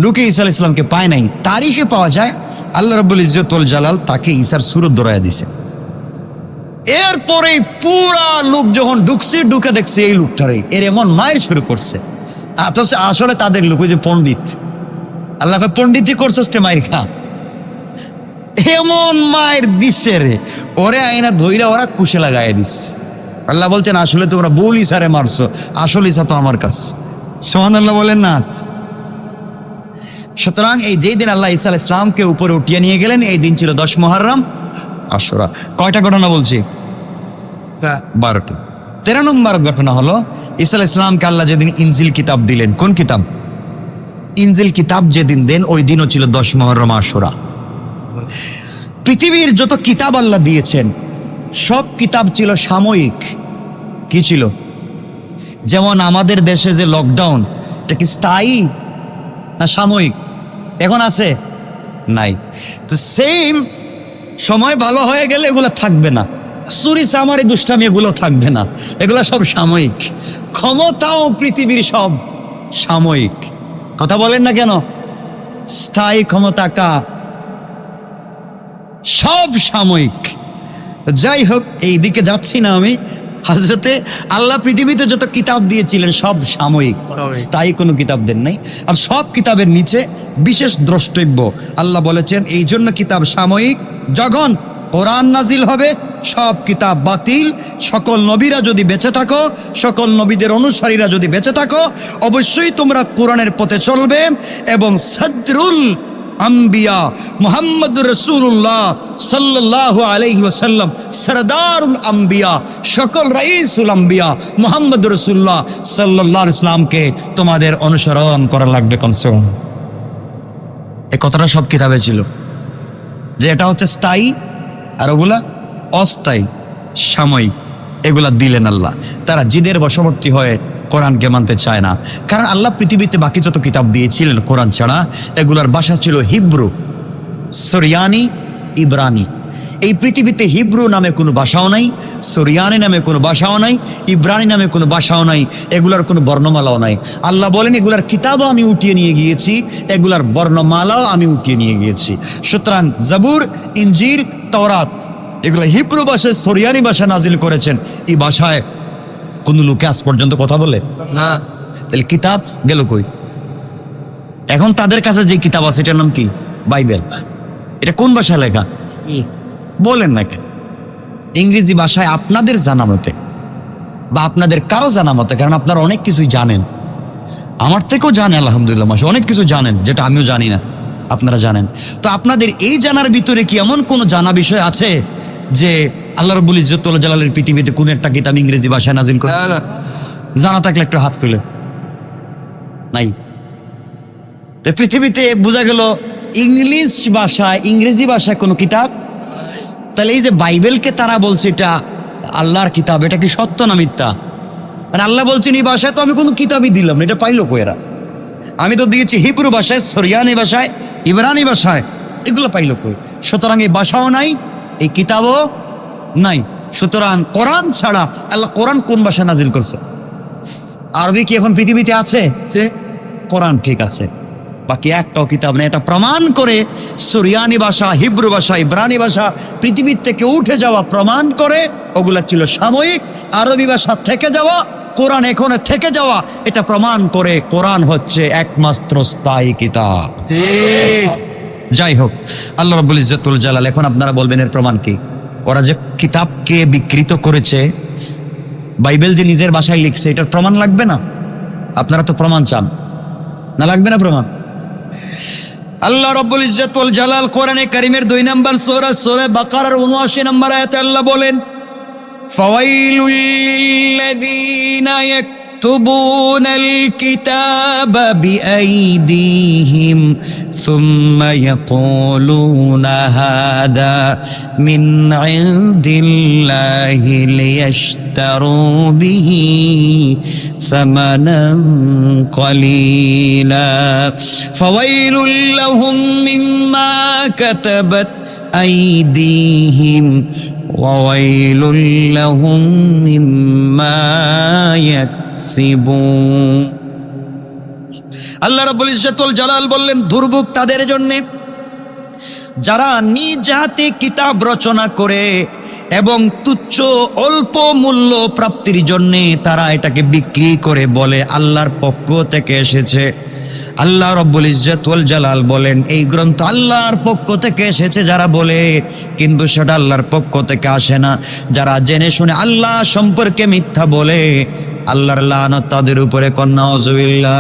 ঢুকে ঈসা আলাইহিস সালামকে পায় নাই। তারিখে পাওয়া যায় আল্লাহ রাব্বুল ইজ্জতুল জালাল তাকে ঈসার সুরত ধরায়া দিছে। এরপরে পুরা লোক যখন ঢুকে দেখছে এই লোকটারে, এর এমন মায়ের শুরু করছে। আসলে তাদের লোক ওই যে পণ্ডিত, আল্লাহ পণ্ডিতই করছিস তে মায়ের খা, এমন মায়ের দিচ্ছে রে, ওরে আইনা ধইরা ওরা কুশে লাগাই দিচ্ছে। আল্লাহ বলছেন আসলে তোমরা বল ঈসারে মারছো, আসল ঈসা তো আমার কাছে। সুবহানাল্লাহ বলেন না। সুতরাং এই যেই দিন আল্লাহ ঈসা আলাইহিস সালামকে উপরে উঠিয়ে নিয়ে গেলেন, এই দিন ছিল 10 মুহররম আশুরা। কয়টা ঘটনা বলছি? 12টা। 13 নম্বর ঘটনা হলো ঈসা আলাইহিস সালামকে আল্লাহ যেদিন ইনজিল কিতাব দিলেন। কোন কিতাব? ইনজিল কিতাব যেদিন দেন ওই দিনও ছিল 10 মুহররম আশুরা। পৃথিবীর যত কিতাব আল্লাহ দিয়েছেন সব কিতাব ছিল সাময়িক। কি ছিল? যেমন আমাদের দেশে যে লকডাউন, এটা কি স্থায়ী না সাময়িক? এখন আছে? নাই। তো সেম সময় ভালো হয়ে গেলে এগুলো থাকবে না। চুরি চামারি দুষ্টামি এগুলো থাকবে না, এগুলো সব সাময়িক। ক্ষমতাও পৃথিবীর সব সাময়িক। কথা বলেন না কেন? স্থায়ী ক্ষমতা কার? সব সাময়িক। যাই হোক, এই দিকে যাচ্ছি না আমি। হযরতে আল্লাহ পৃথিবীতে যত কিতাব দিয়েছিলেন সব সাময়িক, স্থায়ী কোনো কিতাব দেন নাই। আর সব কিতাবের নিচে বিশেষ দ্রষ্টব্য আল্লাহ বলেছেন এই জন্য কিতাব সাময়িক, যখন কোরআন নাজিল হবে সব কিতাব বাতিল। সকল নবীরা যদি বেঁচে থাকো, সকল নবীদের অনুসারীরা যদি বেঁচে থাকো, অবশ্যই তোমরা কোরআনের পথে চলবে। এবং সাদরুল আম্বিয়া মুহাম্মদুর রাসূলুল্লাহ সাল্লাল্লাহু আলাইহি ওয়াসাল্লাম, সরদারুল আম্বিয়া, সকল রাইসুল আম্বিয়া মুহাম্মদুর রাসূলুল্লাহ সাল্লাল্লাহু আলাইহি ওয়াসাল্লামকে তোমাদের অনুসরণ করা লাগবে। কনসম এই কথাটা সব কিতাবে ছিল যে এটা হচ্ছে স্থায়ী আর ওগুলা অস্থায়ী, সাময়িক। এগুলা দিলেন আল্লাহ। তারা জিদের বশবর্তী হয়ে কোরআনকে মানতে চায় না। কারণ আল্লাহ পৃথিবীতে বাকি যত কিতাব দিয়েছিলেন কোরআন ছাড়া, এগুলার ভাষা ছিল হিব্রু, সুরিয়ানি, ইব্রানি। এই পৃথিবীতে হিব্রু নামে কোনো ভাষাও নাই, সুরিয়ানি নামে কোনো ভাষাও নাই, ইব্রানি নামে কোনো ভাষাও নাই, এগুলার কোনো বর্ণমালাও নাই। আল্লাহ বলেন এগুলার কিতাবও আমি উঠিয়ে নিয়ে গিয়েছি, এগুলার বর্ণমালাও আমি উঠিয়ে নিয়ে গিয়েছি। সুতরাং জাবুর, ইনজিল, তাওরাত এগুলা হিব্রু ভাষায়, সুরিয়ানি ভাষা নাজিল করেছেন। এই ভাষায় কোন লোকে আজ পর্যন্ত কথা বলে না। তাহলে কিতাব গেল কই? এখন তাদের কাছে যে কিতাব আছে এটার নাম কি? বাইবেল। এটা কোন ভাষায় লেখা বলেন না কেন? ইংরেজি ভাষায় আপনাদের জানা মতে বা আপনাদের কারো জানা মতে, কারণ আপনারা অনেক কিছুই জানেন, আমার থেকেও জানেন আলহামদুলিল্লাহ, মাসে অনেক কিছু জানেন যেটা আমিও জানি না, আপনারা জানেন। তো আপনাদের এই জানার ভিতরে কি এমন কোন জানা বিষয় আছে যে আল্লাহ রাব্বুল ইজ্জতুল জালালের পৃথিবীতে কোন একটা কিতাব ইংরেজি ভাষায় নাজিল করেছে? জানা থাকলে একটু হাত তুলে। নাই। তো পৃথিবীতে বোঝা গেল ইংরেজি ভাষায় কোনো কিতাব, তাহলে এই যে বাইবেলকে তারা বলছে এটা আল্লাহর কিতাব, এটা কি সত্য না মিথ্যা? আর আল্লাহ বলছেন এই ভাষায় তো আমি কোনো কিতাবই দিলাম না, এটা পাইলো কোয়েরা? আমি তো দিয়েছি হিব্রু ভাষায়, সরিয়ানি ভাষায়, ইবরানি ভাষায়, এগুলো পাইলো কই? সুতরাং এই ভাষাও নাই, এই কিতাবও নাই। সুতরাং কোরআন ছাড়া, আল্লাহ কোরআন কোন ভাষায় নাজিল করছে? আরবি কি এখন পৃথিবীতে আছে? কোরআন ঠিক আছে, বাকি একটাও কিতাব নেই। এটা প্রমাণ করে সুরিয়ানি ভাষা, হিব্রু ভাষা, ইব্রানি ভাষা পৃথিবীর থেকে উঠে যাওয়া প্রমাণ করে ওগুলা ছিল সাময়িক। আরবি ভাষা থেকে যাওয়া, কোরআন এখানে থেকে যাওয়া, এটা প্রমাণ করে কোরআন হচ্ছে একমাত্র স্থায়ী কিতাব। যাই হোক, আল্লাহ রাব্বুল ইজ্জতুল জালাল, এখন আপনারা বলবেন এর প্রমাণ কি? ওরা যে কিতাবকে বিকৃত করেছে, বাইবেল যে নিজের ভাষায় লিখছে, এটার প্রমাণ লাগবে না? আপনারা তো প্রমাণ চান না, লাগবে না প্রমাণ? আল্লাহ রাব্বুল ইজ্জতুল জালাল কোরআনে কারীমের 2 নম্বর সূরা বাকারার 79 নম্বর আয়াতে আল্লাহ বলেন, ফাওয়াইলুল লিল্লাযীনা ইয়াকতুবুনাল কিতাবা বিআইদিহিম সুম্মা ইয়াকুলুনা হাদা মিন ইনদিল্লাহি লিয়াশতারু বিহি সামানান কলিলা ফাওয়াইলুল লাহুম মিম্মা কাতাবাত আইদিহিম ওয়াইলুল লাহুম মিম্মা ইয়াকসিবুন। আল্লাহ রাব্বুল ইজ্জতুল জালাল বললেন, দুর্ভোগ তাদের জন্যে যারা নিজ হাতে কিতাব রচনা করে এবং তুচ্ছ অল্প মূল্য প্রাপ্তির জন্যে তারা এটাকে বিক্রি করে বলে আল্লাহর পক্ষ থেকে এসেছে। আল্লাহ রাব্বুল ইজ্জতুল জালাল বলেন, এই গ্রন্থ আল্লাহর পক্ষ থেকে এসেছে যারা বলে, কিন্তু সেটা আল্লাহর পক্ষ থেকে আসে না। যারা জেনে শুনে আল্লাহ সম্পর্কে মিথ্যা বলে, আল্লাহর লানত তাদের উপরে, কন্যা নাউযুবিল্লাহ।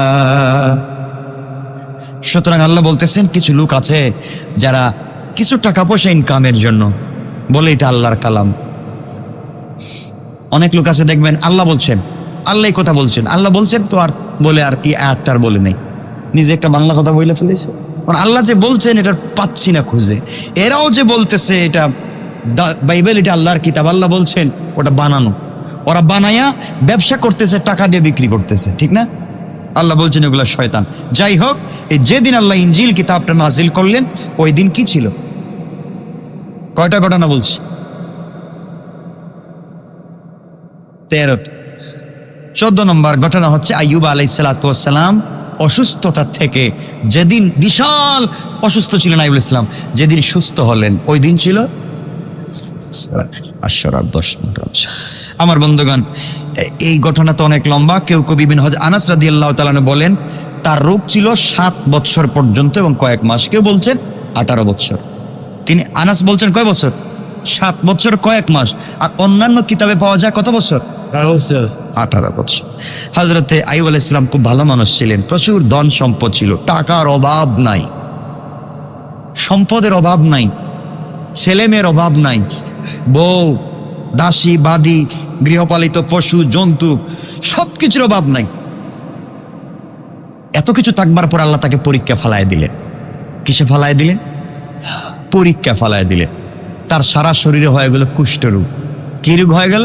সুতরাং আল্লাহ বলতেছেন, কিছু লোক আছে যারা কিছু টাকা পয়সা ইনকামের জন্য বলে এটা আল্লাহর কালাম। অনেক লোক আছে দেখবেন আল্লাহ বলছেন, আল্লাহ কথা বলছেন, আল্লাহ বলছেন তো আর বলে আর এই আয়াতটা আর বলে নেই, নিজে একটা বাংলা কথা বলে ফেলেছে। আল্লাহ যে বলছেন এটা পাচ্ছি না খুঁজে। এরাও যে বলতেছে এটা বাইবেল, এটা আল্লাহর কিতাব, আল্লাহ বলছেন, ওটা বানানো। ওরা বানায়া ব্যবসা করতেছে, টাকা দিয়ে বিক্রি করতেছে, ঠিক না? আল্লাহ বলছেন এগুলো শয়তান। যাই হোক, এই যেদিন আল্লাহ ইনজিল কিতাবটা নাজিল করলেন, ওই দিন কি ছিল? কয়টা ঘটনা বলছি? 13। 14 নম্বর ঘটনা হচ্ছে আইয়ুব আলাইহিস সালাতু ওয়াস সালাম অসুস্থতা থেকে, যেদিন বিশাল অসুস্থ ছিলেন আইয়ুব আলাইহিস সালাম, যেদিন সুস্থ হলেন ওই দিন ছিল আশুরার 10 নম্বর। আমার বন্ধুগণ, এই ঘটনা তো অনেক লম্বা। কেউ বিভিন্ন হযরত আনাস রাদিয়াল্লাহু তাআলা বলেন তার রোগ ছিল 7 বছর পর্যন্ত এবং কয়েক মাস। কেউ বলছেন 18 বছর। তিনি আনাস বলছেন কয় বছর? 7 বছর কয়েক মাস। আর অন্যান্য কিতাবে পাওয়া যায় কত বছর? 18 বছর। হযরতে আইয়ুব আলাইহিস সালাম খুব ভালো মানুষ ছিলেন, প্রচুর ধন সম্পদ ছিল, টাকার অভাব নাই, সম্পদের অভাব নাই, ছেলে মেয়ের অভাব নাই, বউ, দাসী, বাদী, গৃহপালিত পশু, জন্তু, সবকিছুর অভাব নাই। এত কিছু থাকবার পর আল্লাহ তাকে পরীক্ষা ফালায় দিলেন। কিসে ফালায় দিলেন? পরীক্ষা ফালায় দিলেন। তার সারা শরীরে হয়ে গেল কুষ্ঠরোগ। কি রোগ হয়ে গেল?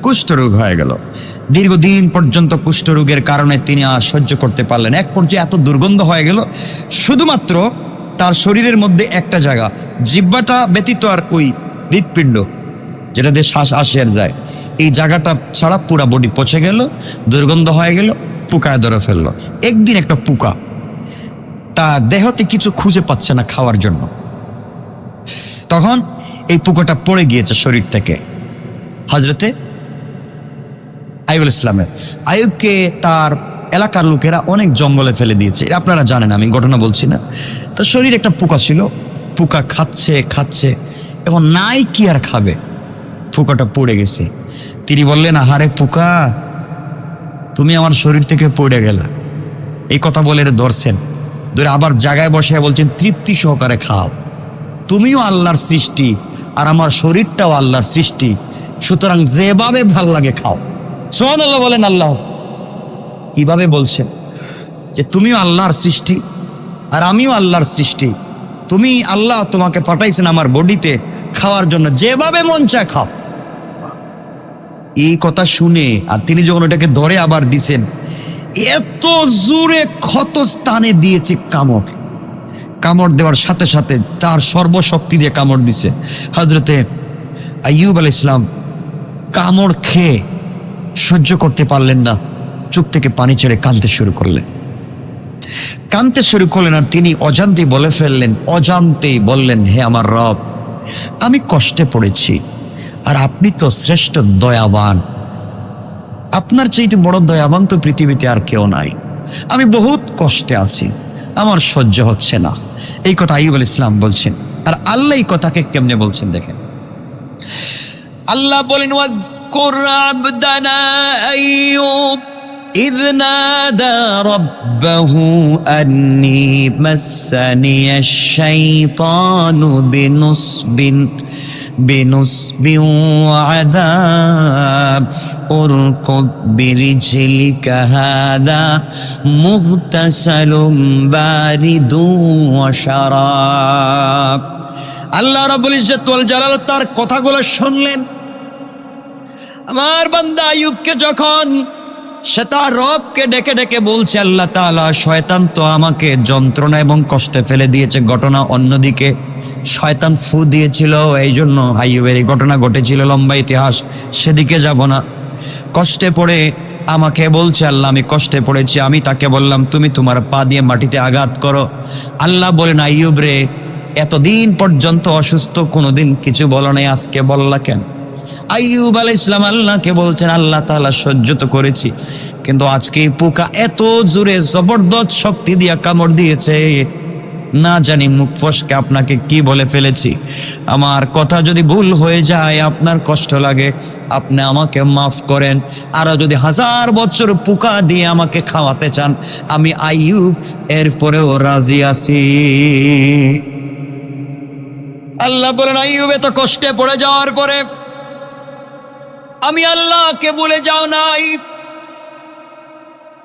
কুষ্ঠরোগ হয়ে গেল। দীর্ঘদিন পর্যন্ত কুষ্ঠরোগের কারণে তিনি আর সহ্য করতে পারলেন। এক পর্যায়ে এত দুর্গন্ধ হয়ে গেল, শুধুমাত্র তার শরীরের মধ্যে একটা জায়গা, জিহ্বাটা ব্যতীত আর ওই হৃৎপিণ্ড যেটা দিয়ে শ্বাস আসে আর যায়, এই জায়গাটা ছাড়া পুরা বডি পচে গেল, দুর্গন্ধ হয়ে গেল, পোকায় ধরে ফেললো। একদিন একটা পোকা তা দেহতে কিছু খুঁজে পাচ্ছে না খাওয়ার জন্য, তখন এই পোকাটা পড়ে গিয়েছে শরীর থেকে হযরতে আইয়ুব আলাইহিস সালামের। আইয়ুবকে তার এলাকার লোকেরা অনেক জঙ্গলে ফেলে দিয়েছে, আপনারা জানেন, আমি ঘটনা বলছি না। তো শরীরে একটা পোকা ছিল, পোকা খাচ্ছে এবং নাই কি আর খাবে, পোকাটা পড়ে গেছে। তিনি বললেন, আহারে পোকা, তুমি আমার শরীর থেকে পড়ে গেলা। এই কথা বলে ধরছেন, ধরে আবার জায়গায় বসে বলছেন, তৃপ্তি সহকারে খাও, তুমিও আল্লাহর সৃষ্টি আর আমার শরীরটাও আল্লাহর সৃষ্টি, সুতরাং যেভাবে ভাল লাগে খাও। সুবহানাল্লাহ বলেন। আল্লাহ কিভাবে বলছেন যে তুমিও আল্লাহর সৃষ্টি, আর আমিও আল্লাহর সৃষ্টি। তুমি আল্লাহ তোমাকে পাঠাইছেন আমার বডিতে খাওয়ার জন্য, যেভাবে মন চায় খাও। এই কথা শুনে আর তিনি যখন ওটাকে ধরে আবার দিছেন, এত জোরে ক্ষত স্থানে দিয়েছে কামড়। কামড় দেওয়ার সাথে সাথে তার সর্বশক্তি দিয়ে কামড় দিছে। হযরতে আইয়ুব আলাইহিস সালাম কামড় খেয়ে সহ্য করতে পারলেন না, চোখ থেকে পানি ছেড়ে কাঁদতে শুরু করলেন। আর তিনি অজান্তেই বলে ফেললেন, অজান্তেই বললেন, হে আমার রব, আমি কষ্টে পড়েছি, আর আপনি তো শ্রেষ্ঠ দয়াবান। আপনার চাইতে বড় দয়াবান তো পৃথিবীতে আর কেউ নাই। আমি বহুত কষ্টে আছি, আমার সহ্য হচ্ছে না। এই কথা আইয়ুব আলাইহিস সালাম বলছেন। আর আল্লাহ এই কথাকে কেমনে বলছেন দেখেন। আল্লাহ বলেন, ওয়াজকুর আবদানা আইয়ুব إذ نادى ربه أني مسني الشيطان بنصب وعذاب اركض برجلك هذا مغتسل بارد وشراب। আল্লাহ রাব্বুল ইজ্জত ওয়াল জালাল তার কথাগুলো শুনলেন। আমার বান্দা আইয়ুবকে যখন সে তার রবকে ডেকে ডেকে বলছে, আল্লাহ তাআলা, শয়তান তো আমাকে যন্ত্রণা এবং কষ্টে ফেলে দিয়েছে। ঘটনা অন্যদিকে, শয়তান ফু দিয়েছিল, এই জন্য আইয়ুবের এই ঘটনা ঘটেছিল, লম্বা ইতিহাস, সেদিকে যাব না। কষ্টে পড়ে আমাকে বলছে, আল্লাহ আমি কষ্টে পড়েছি। আমি তাকে বললাম, তুমি তোমার পা দিয়ে মাটিতে আঘাত করো। আল্লাহ বলেন, আইয়ুব রে, এতদিন পর্যন্ত অসুস্থ, কোনোদিন কিছু বলো নাই, আজকে বললা কেন? আইয়ুব আলাইহিস সালাম আল্লাহকে বলছেন, আল্লাহ তাআলা সহ্য তো করেছি, কিন্তু আজকে এই পোকা এত জোরে জবরদস্ত শক্তি দিয়া কামড় দিয়েছে, না জানি মুখ ফসকে আপনাকে কি বলে ফেলেছি। আমার কথা যদি ভুল হয়ে যায়, আপনার কষ্ট লাগে, আপনি আমাকে মাফ করেন। আরো যদি 1000 বছর পোকা দিয়ে আমাকে খাওয়াতে চান, আমি আইয়ুব এরপরেও রাজি আছি। আল্লাহ বলেন, আইয়ুব এত কষ্টে পড়ে যাওয়ার পরে আমি আল্লাহকে ভুলে যাও নাই।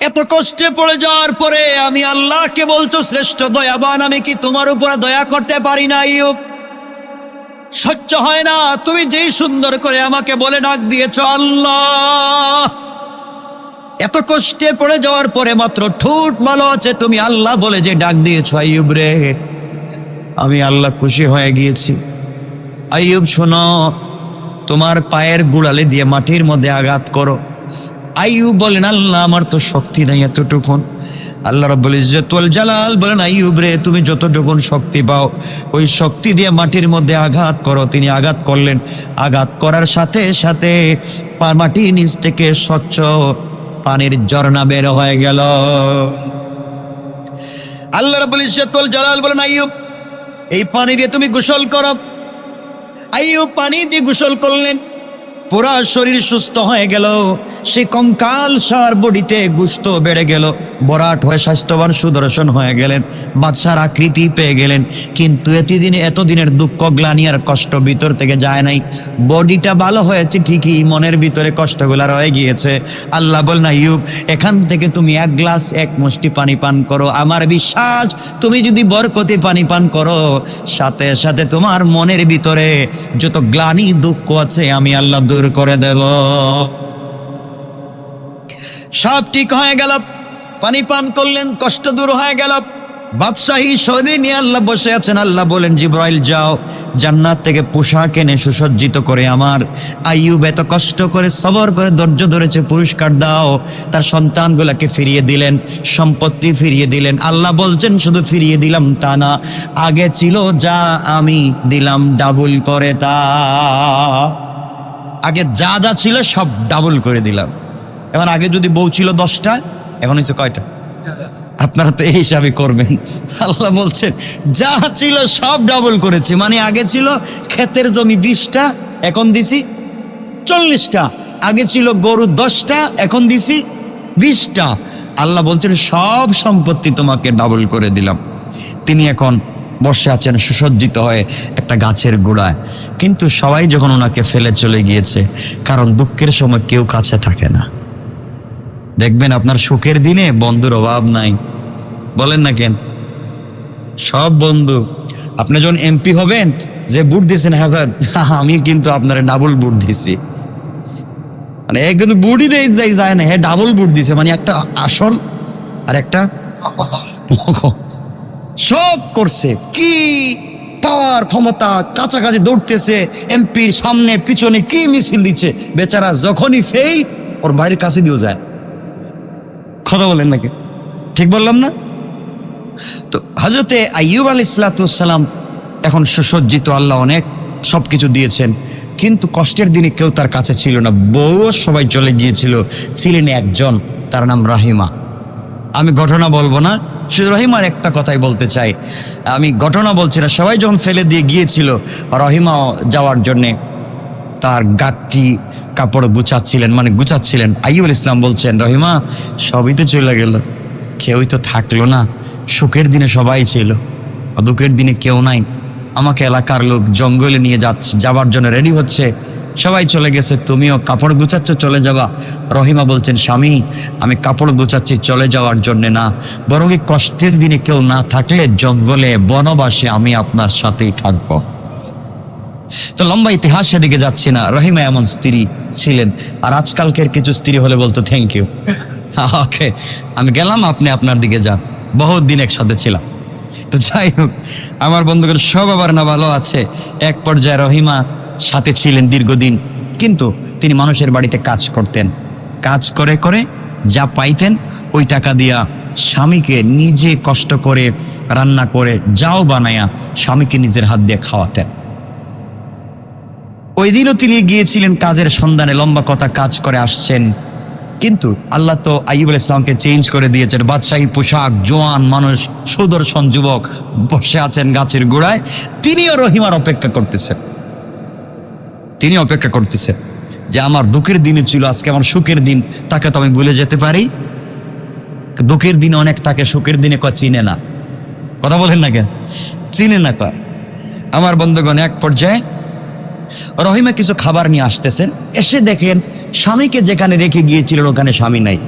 এত কষ্টে পড়ে যাওয়ার পরে আমি আল্লাহকে বলছো শ্রেষ্ঠ দয়াবান, আমি কি তোমার উপরে দয়া করতে পারি না? আইয়ুব, সহ্য হয় না, তুমি যেই সুন্দর করে আমাকে বলে ডাক দিয়েছ আল্লাহ। এত কষ্টে পড়ে যাওয়ার পরে মাত্র ঠোঁট ভালো আছে, তুমি আল্লাহ বলে যে ডাক দিয়েছ আইয়ুব রে, আমি আল্লাহ খুশি হয়ে গিয়েছি। আইয়ুব শোনো, তোমার পায়ের গোড়ালি দিয়ে মাটির মধ্যে আঘাত করো। আইয়ুব বলেন, আল্লাহ আমার তো শক্তি নাই এতটুকুন। আল্লাহ রাব্বুল ইজ্জত ওয়াল জালাল বলেন, আইয়ুব রে, তুমি যতটুকুন শক্তি পাও ওই শক্তি দিয়ে মাটির মধ্যে আঘাত করো। তিনি আঘাত করলেন। আঘাত করার সাথে সাথে মাটির নিচ থেকে স্বচ্ছ পানির ঝর্ণা বের হয়ে গেল। আল্লাহ রাব্বুল ইজ্জত ওয়াল জালাল বলেন, আইয়ুব এই পানি দিয়ে তুমি গোসল করো। আইয়ুব পানি দিয়ে গোসল করলেন, পুরা শরীর সুস্থ হয়ে গেল। সে কঙ্কাল সার বডিতে গোশত বেড়ে গেল, বরাট হয়ে স্বাস্থ্যবান সুদর্শন হয়ে গেলেন, বাদশার আকৃতি পেয়ে গেলেন। কিন্তু এতদিনের দুঃখ, গ্লানি আর কষ্ট ভিতর থেকে যায় নাই। বডিটা ভালো হয়েছে ঠিকই, মনের ভিতরে কষ্টগুলা রয়ে গিয়েছে। আল্লাহ বলেন, আইয়ুব এখান থেকে তুমি 1 গ্লাস 1 মুষ্টি পানি পান করো। আমার বিশ্বাস, তুমি যদি বরকতে পানি পান করো, সাথে সাথে তোমার মনের ভিতরে যত গ্লানি দুঃখ আছে আমি আল্লাহ দূর করে দেব। সব ঠিক হয়ে গেল। পানি পান করলেন, কষ্ট দূর হয়ে গেল। বাদশাহী শরীর নিয়ে আল্লাহ বসে আছেন। আল্লাহ বলেন, জিবরাইল যাও, জান্নাত থেকে পোশাক এনে সুসজ্জিত করে আমার আইয়ুব এত কষ্ট করে সবর করে ধৈর্য ধরেছে, পুরস্কার দাও। তার সন্তানগুলোকে ফিরিয়ে দিলেন, সম্পত্তি ফিরিয়ে দিলেন। আল্লাহ বলছেন, শুধু ফিরিয়ে দিলাম তা না, আগে ছিল যা আমি দিলাম ডাবল করে তা। আগে যা যা ছিল সব ডাবল করে দিলাম। এখন আগে যদি বউ ছিল 10টা, এখন হচ্ছে কয়টা? আপনারা তো এই হিসাবে করবেন। আল্লাহ বলছেন, যা ছিল সব ডাবল করেছি। মানে আগে ছিল ক্ষেতের জমি 20টা, এখন দিছি 40টা। আগে ছিল গরু 10টা, এখন দিছি 20টা। আল্লাহ বলছেন, সব সম্পত্তি তোমাকে ডাবল করে দিলাম। তিনি এখন বসে আছেন সুসজ্জিত হয়ে একটা গাছের গোড়ায়। কিন্তু সবাই যখন ওনাকে ফেলে চলে গিয়েছে, কারণ দুঃখের সময় কেউ কাছে থাকে না। দেখবেন আপনার সুখের দিনে বন্ধুর অভাব নাই, বলেন না কেন? সব বন্ধু। আপনি যখন এমপি হবেন, যে বুট দিয়েছেন, হ্যাঁ আমি কিন্তু আপনার ডাবল বুট দিছি, মানে এক কিন্তু বুটই দেয় যায় না, হ্যাঁ ডাবল বুট দিছে, মানে একটা আসল আর একটা সব করছে। কি পাওয়ার, ক্ষমতা, কাছাকাছি দৌড়তেছে, এমপির সামনে পিছনে কি মিছিল দিচ্ছে, বেচারা যখনই ফেল ওর বাইরের কাছে দিয়েও যায়। কথা বলেন নাকি? ঠিক বললাম না? তো হযরতে আইয়ুব আলাইহিসসালাম এখন সুসজ্জিত, আল্লাহ অনেক সবকিছু দিয়েছেন, কিন্তু কষ্টের দিনে কেউ তার কাছে ছিল না। বউও সবাই চলে গিয়েছিল, ছিলেন একজন, তার নাম রহিমা। আমি ঘটনা বলবো না, শুধু রহিমার একটা কথাই বলতে চাই। আমি ঘটনা বলছি না, সবাই যখন ফেলে দিয়ে গিয়েছিল, রহিমাও যাওয়ার জন্যে তার গাঠটি কাপড় গুছাচ্ছিলেন, মানে গুছাচ্ছিলেন। আইয়ুব ইসলাম বলছেন, রহিমা সবই তো চলে গেল, কেউই তো থাকলো না। সুখের দিনে সবাই ছিল, দুঃখের দিনে কেউ নাই। আমাকে এলাকার লোক জঙ্গলে নিয়ে যাবার জন্য রেডি হচ্ছে, সবাই চলে গেছে, তুমিও কাপড় গুছাচ্ছ, চলে যাবা। রহিমা বলছেন, স্বামী আমি কাপড় গুছাচ্ছি চলে যাওয়ার জন্যে না, বরং এই কষ্টের দিনে কেউ না থাকলে জঙ্গলে বনবাসে আমি আপনার সাথেই থাকবো। তো লম্বা ইতিহাস সেদিকে যাচ্ছি না, রহিমা এমন স্ত্রী ছিলেন। আর আজকালকের কিছু স্ত্রী হলে বলতো থ্যাংক ইউ, ওকে আমি গেলাম, আপনি আপনার দিকে যান, বহুত দিন একসাথে ছিলাম। তো যাই হোক, আমার বন্ধুগণ সব আবার না ভালো আছে। এক পর্যায়ে রহিমা সাথে ছিলেন দীর্ঘদিন, কিন্তু তিনি মানুষের বাড়িতে কাজ করতেন। কাজ করে করে যা পাইতেন ওই টাকা দিয়া স্বামীকে নিজে কষ্ট করে রান্না করে যাও বানায়া স্বামীকে নিজের হাত দিয়ে খাওয়াতেন। ওই দিনও তিনি গিয়েছিলেন কাজের সন্ধানে, লম্বা কথা, কাজ করে আসছেন। কিন্তু আল্লাহ তো আইয়ুব আলাইহিস সালামকে চেঞ্জ করে দিয়েছেন, বাদশাহী পোশাক, জোয়ান মানুষ, সুদর্শন যুবক বসে আছেন গাছের গোড়ায়। তিনিও রহিমার অপেক্ষা করতেছেন, তিনি অপেক্ষা করতেছেন যে আমার দুঃখের দিনে ছিল, আজকে আমার সুখের দিন, তাকে তো আমি ভুলে যেতে পারি। দুঃখের দিনে অনেক তাকে, সুখের দিনে কয় চিনে না। কথা বলেন না কেন? চিনে না কয়। আমার বন্ধুগণ, এক পর্যায়ে রহিমা কিছু খাবার নিয়ে আসতেছেন, এসে দেখেন স্বামীকে যেখানে রেখে গিয়েছিলেন ওখানে স্বামী নাই।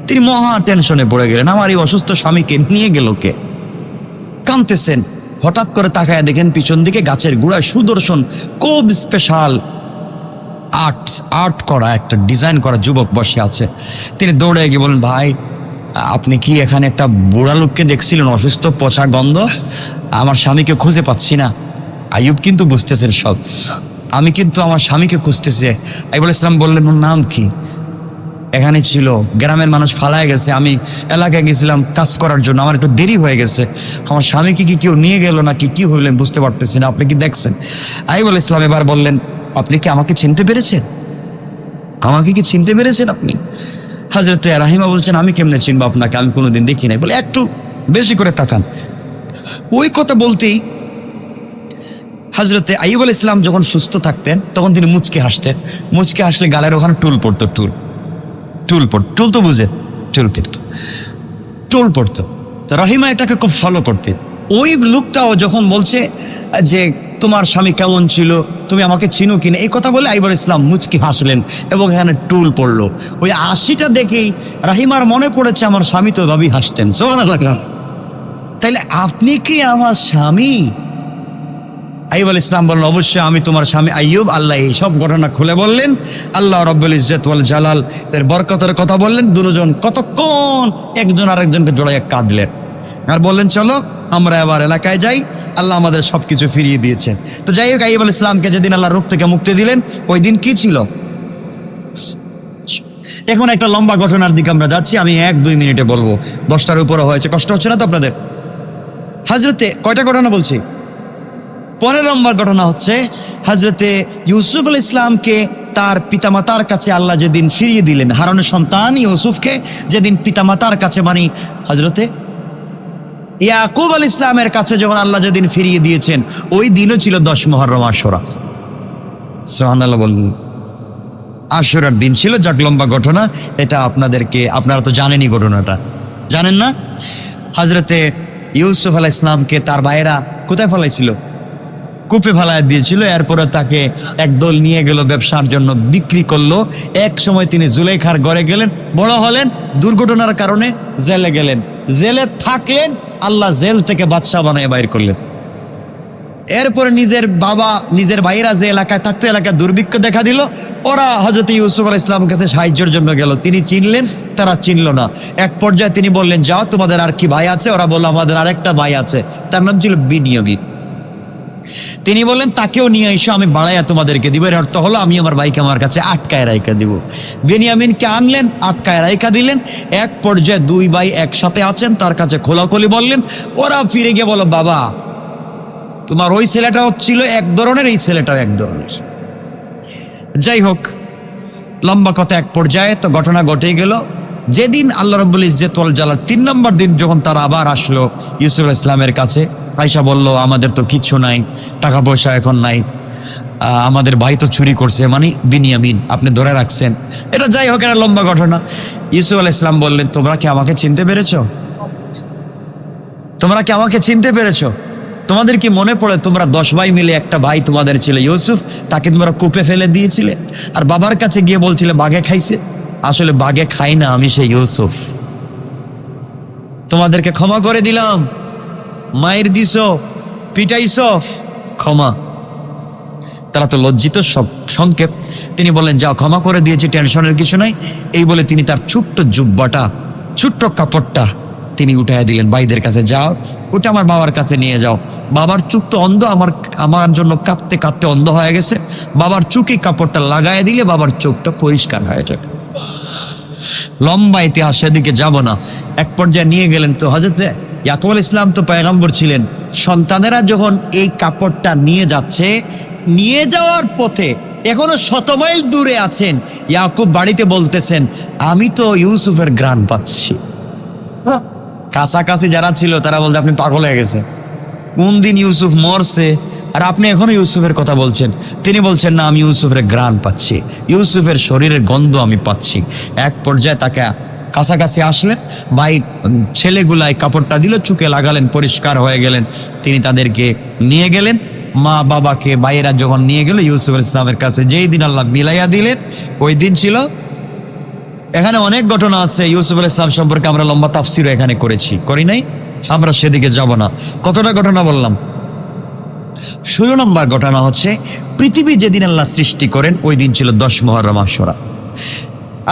তিনি মহা টেনশনে পড়ে গেলেন, আমার এই অসুস্থ স্বামীকে নিয়ে গেল কে? কাঁদতেছেন। হঠাৎ করে তাকায় দেখেন পিছন দিকে গাছের গোড়ায় সুদর্শন, খুব স্পেশাল আর্ট করা একটা ডিজাইন করা যুবক বসে আছে। তিনি দৌড়ে গিয়ে বলেন, ভাই আপনি কি এখানে একটা বুড়া লোককে দেখছিলেন, অসুস্থ, পচা গন্ধ, আমার স্বামীকে খুঁজে পাচ্ছি না। আইয়ুব কিন্তু বুঝতেছেন সব, আমি কিন্তু আমার স্বামীকে খুঁজতেছি। আইয়ুব আলাইহিস সালাম বললেন, ওর নাম কি? এখানে ছিল, গ্রামের মানুষ ফালায় গেছে, আমি এলাকায় গেছিলাম কাজ করার জন্য, আমার একটু দেরি হয়ে গেছে, আমার স্বামীকে কি কেউ নিয়ে গেল নাকি কি হইলেন বুঝতে পারতেছি না, আপনি কি দেখছেন? আইয়ুব আলাইহিস সালাম এবার বললেন, আপনি কি আমাকে চিনতে পেরেছেন? আমাকে কি চিনতে পেরেছেন আপনি? হযরতে রাহিমা বলছেন, আমি কেমনে চিনবো আপনাকে, আমি কোনোদিন দেখি নাই। বলে একটু বেশি করে তাকান। ওই কথা বলতেই হযরতে আইয়ুব আলাইহিস সালাম যখন সুস্থ থাকতেন তখন তিনি মুচকে হাসতেন। মুচকে হাসলে গালের ওখানে টুল পড়তো, টুল তো বুঝেন, টুল পড়তো। তো রহিমা এটাকে খুব ফলো করতেন। ওই লোকটাও যখন বলছে যে তোমার স্বামী কেমন ছিল, তুমি আমাকে চিনো কিনা, এই কথা বলে আইয়ুব আলাইহিস সালাম মুচকি হাসলেন এবং এখানে টুল পড়লো। ওই হাসিটা দেখেই রাহিমার মনে পড়েছে, আমার স্বামী তো ভাবি হাসতেন। সুবহানাল্লাহ। তাইলে আপনি কি আমার স্বামী? আইয়ুব আলাইহিস সালাম বললেন, অবশ্যই আমি তোমার স্বামী আইয়ুব। আল্লাহ এই সব ঘটনা খুলে বললেন, আল্লাহ রাব্বুল ইজ্জত ওয়াল জালাল এর বরকতের কথা বললেন। দুজন কতক্ষণ একজন আরেকজনকে জড়াইয়া কাঁদলেন আর বললেন, চলো আমরা এবার এলাকায় যাই, আল্লাহ আমাদের সবকিছু ফিরিয়ে দিয়েছেন। তো যাই হোক, আইয়ুব আলাইহিস সালামকে যেদিন আল্লাহ রোগ থেকে মুক্তি দিলেন, ওই দিন কি ছিল? এখন একটা লম্বা ঘটনার দিকে আমরা যাচ্ছি, আমি 1-2 মিনিটে বলবো, 10টার উপরে হয়েছে, কষ্ট হচ্ছে না তো আপনাদের? হযরতে কয়টা ঘটনা বলছি? 15 নম্বর ঘটনা হচ্ছে, হযরতে ইউসুফ আলাইহিস ইসলামকে তার পিতামাতার কাছে আল্লাহ যেদিন ফিরিয়ে দিলেন, হারুনের সন্তান ইউসুফকে যেদিন পিতামাতার কাছে, মানে হযরতে ইয়াকুব আলাইহিস ইসলামের কাছে যখন আল্লাহ যেদিন ফিরিয়ে দিয়েছেন, ওই দিনও ছিল 10 মুহররম আশুরা। সুবহানাল্লাহ বলুন। আশুরার দিন ছিল। যাক, লম্বা ঘটনা, এটা আপনারা তো জানেনই, ঘটনাটা জানেন না? হযরতে ইউসুফ আলাইহিস ইসলামকে তার ভাইয়েরা কোথায় ফেলাইছিল? কূপে ফেলায় দিয়েছিল। এরপরে তাকে একদল নিয়ে গেল ব্যবসার জন্য, বিক্রি করলো। এক সময় তিনি জুলেখার ঘরে গেলেন, বড় হলেন, দুর্ঘটনার কারণে জেলে গেলেন। জেলে থাকলেন আল্লাহ জেল থেকে বাদশাহ বানায় বাইর করলেন। এরপরে নিজের ভাইয়েরা যে এলাকায় থাকতো, এলাকায় দুর্ভিক্ষ দেখা দিল। ওরা হযরত ইউসুফ আলাইহিস সালামের কাছে সাহায্যের জন্য গেল। তিনি চিনলেন, তারা চিনল না। এক পর্যায়ে তিনি বললেন, যাও, তোমাদের আর কি ভাই আছে? ওরা বলল, আমাদের আরেকটা ভাই আছে, তার নাম ছিল বিনিয়ামিন। তিনি বললেন, তাকেও নিয়ে এসো, আমি বাড়াইয়া তোমাদেরকে দিব। এর অর্থ হলো আমি আমার ভাইকে আমার কাছে আটকায় রাইখা দিব। বিনিয়ামিনকে আনলেন, আটকায় রাইখা দিলেন। এক পর্যায়ে দুই ভাই একসাথে আছেন, তার কাছে খোলাখুলি বললেন। ওরা ফিরে গিয়ে বলো, বাবা, তোমার ওই ছেলেটাও ছিল এক ধরনের, এই ছেলেটাও এক ধরনের। যাই হোক, লম্বা কথা, এক পর্যায়ে তো ঘটনা ঘটেই গেল। যেদিন আল্লাহ রাব্বুল ইজ্জত ওয়াল জালাল 3 নম্বর দিন যখন তারা আবার আসলো ইউসুফ আলাইহিস সালামের কাছে, আয়েশা বলল, আমাদের তো কিচ্ছু নাই, টাকা পয়সা এখন নাই, আমাদের ভাই তো চুরি করছে, মানে বিনিয়ামিন, আপনি ধরে রাখছেন। এটা যাই হোক, এটা লম্বা ঘটনা। ইউসুফ আলাইহিস সালাম বললেন, তোমরা কি আমাকে চিনতে পেরেছো? তোমরা কি আমাকে চিনতে পেরেছো? তোমাদের কি মনে পড়ে তোমরা 10 ভাই মিলে একটা ভাই তোমাদের ছিল ইউসুফ, তাকে তোমরা কূপে ফেলে দিয়েছিলে আর বাবার কাছে গিয়ে বলছিলে বাঘে খাইছে? আসলে বাঘে খাই না, আমি সেই ইউসুফ। তোমাদেরকে ক্ষমা করে দিলাম, মায়ের দিছো, পিটাইছো, ক্ষমা। তারা তো লজ্জিত, সব সংক্ষেপ। তিনি বললেন, যাও, ক্ষমা করে দিয়েছি, টেনশনের কিছু নাই। এই বলে তিনি তার ছোট্ট জুব্বাটা, ছোট্ট কাপড়টা তিনি উঠাইয়া দিলেন ভাইদের কাছে, যাও, ওটা আমার বাবার কাছে নিয়ে যাও। বাবার চোখ তো অন্ধ, আমার জন্য কাঁদতে কাঁদতে অন্ধ হয়ে গেছে। বাবার চোখে কাপড়টা লাগাই দিলে বাবার চোখটা পরিষ্কার হয়ে যাবে। লম্বা ইতিহাস, সেদিকে যাব না। এক পর্যায়ে নিয়ে গেলেন। তো হযরত ইয়াকুব আলাইহিস সালাম তো পয়গম্বর ছিলেন। সন্তানেরা যখন এই কাপড়টা নিয়ে যাচ্ছে, নিয়ে যাওয়ার পথে এখনো 100 মাইল দূরে আছেন, ইয়াকুব বাড়িতে বলতেছেন, আমি তো ইউসুফের ঘ্রাণ পাচ্ছি। কাছাকাছি যারা ছিল তারা বলতে, আপনি পাগল হয়ে গেছে, কোন দিন ইউসুফ মরছে আর আপনি এখনো ইউসুফের কথা বলছেন? তিনি বলছেন, না, আমি ইউসুফের ঘ্রাণ পাচ্ছি, ইউসুফের শরীরের গন্ধ আমি পাচ্ছি। এক পর্যায়ে তাকে কাছাকাছি আসলেন, ভাই ছেলেগুলাই কাপড়টা দিল, চুকে লাগালেন, পরিষ্কার হয়ে গেলেন। তিনি তাদেরকে নিয়ে গেলেন, মা বাবাকে ভাইয়েরা যখন নিয়ে গেল ইউসুফ আলাইহিস সালামের কাছে, যেই দিন আল্লাহ মিলাইয়া দিলেন ওই দিন ছিল। এখানে অনেক ঘটনা আছে ইউসুফ আলাইহিস সালাম সম্পর্কে, আমরা লম্বা তাফসীরও এখানে করি নাই, আমরা সেদিকে যাব না। কতটা ঘটনা বললাম? 16 নম্বর ঘটনা হচ্ছে, পৃথিবী যেদিন আল্লাহ সৃষ্টি করেন ওই দিন ছিল 10 মুহররম আশুরা।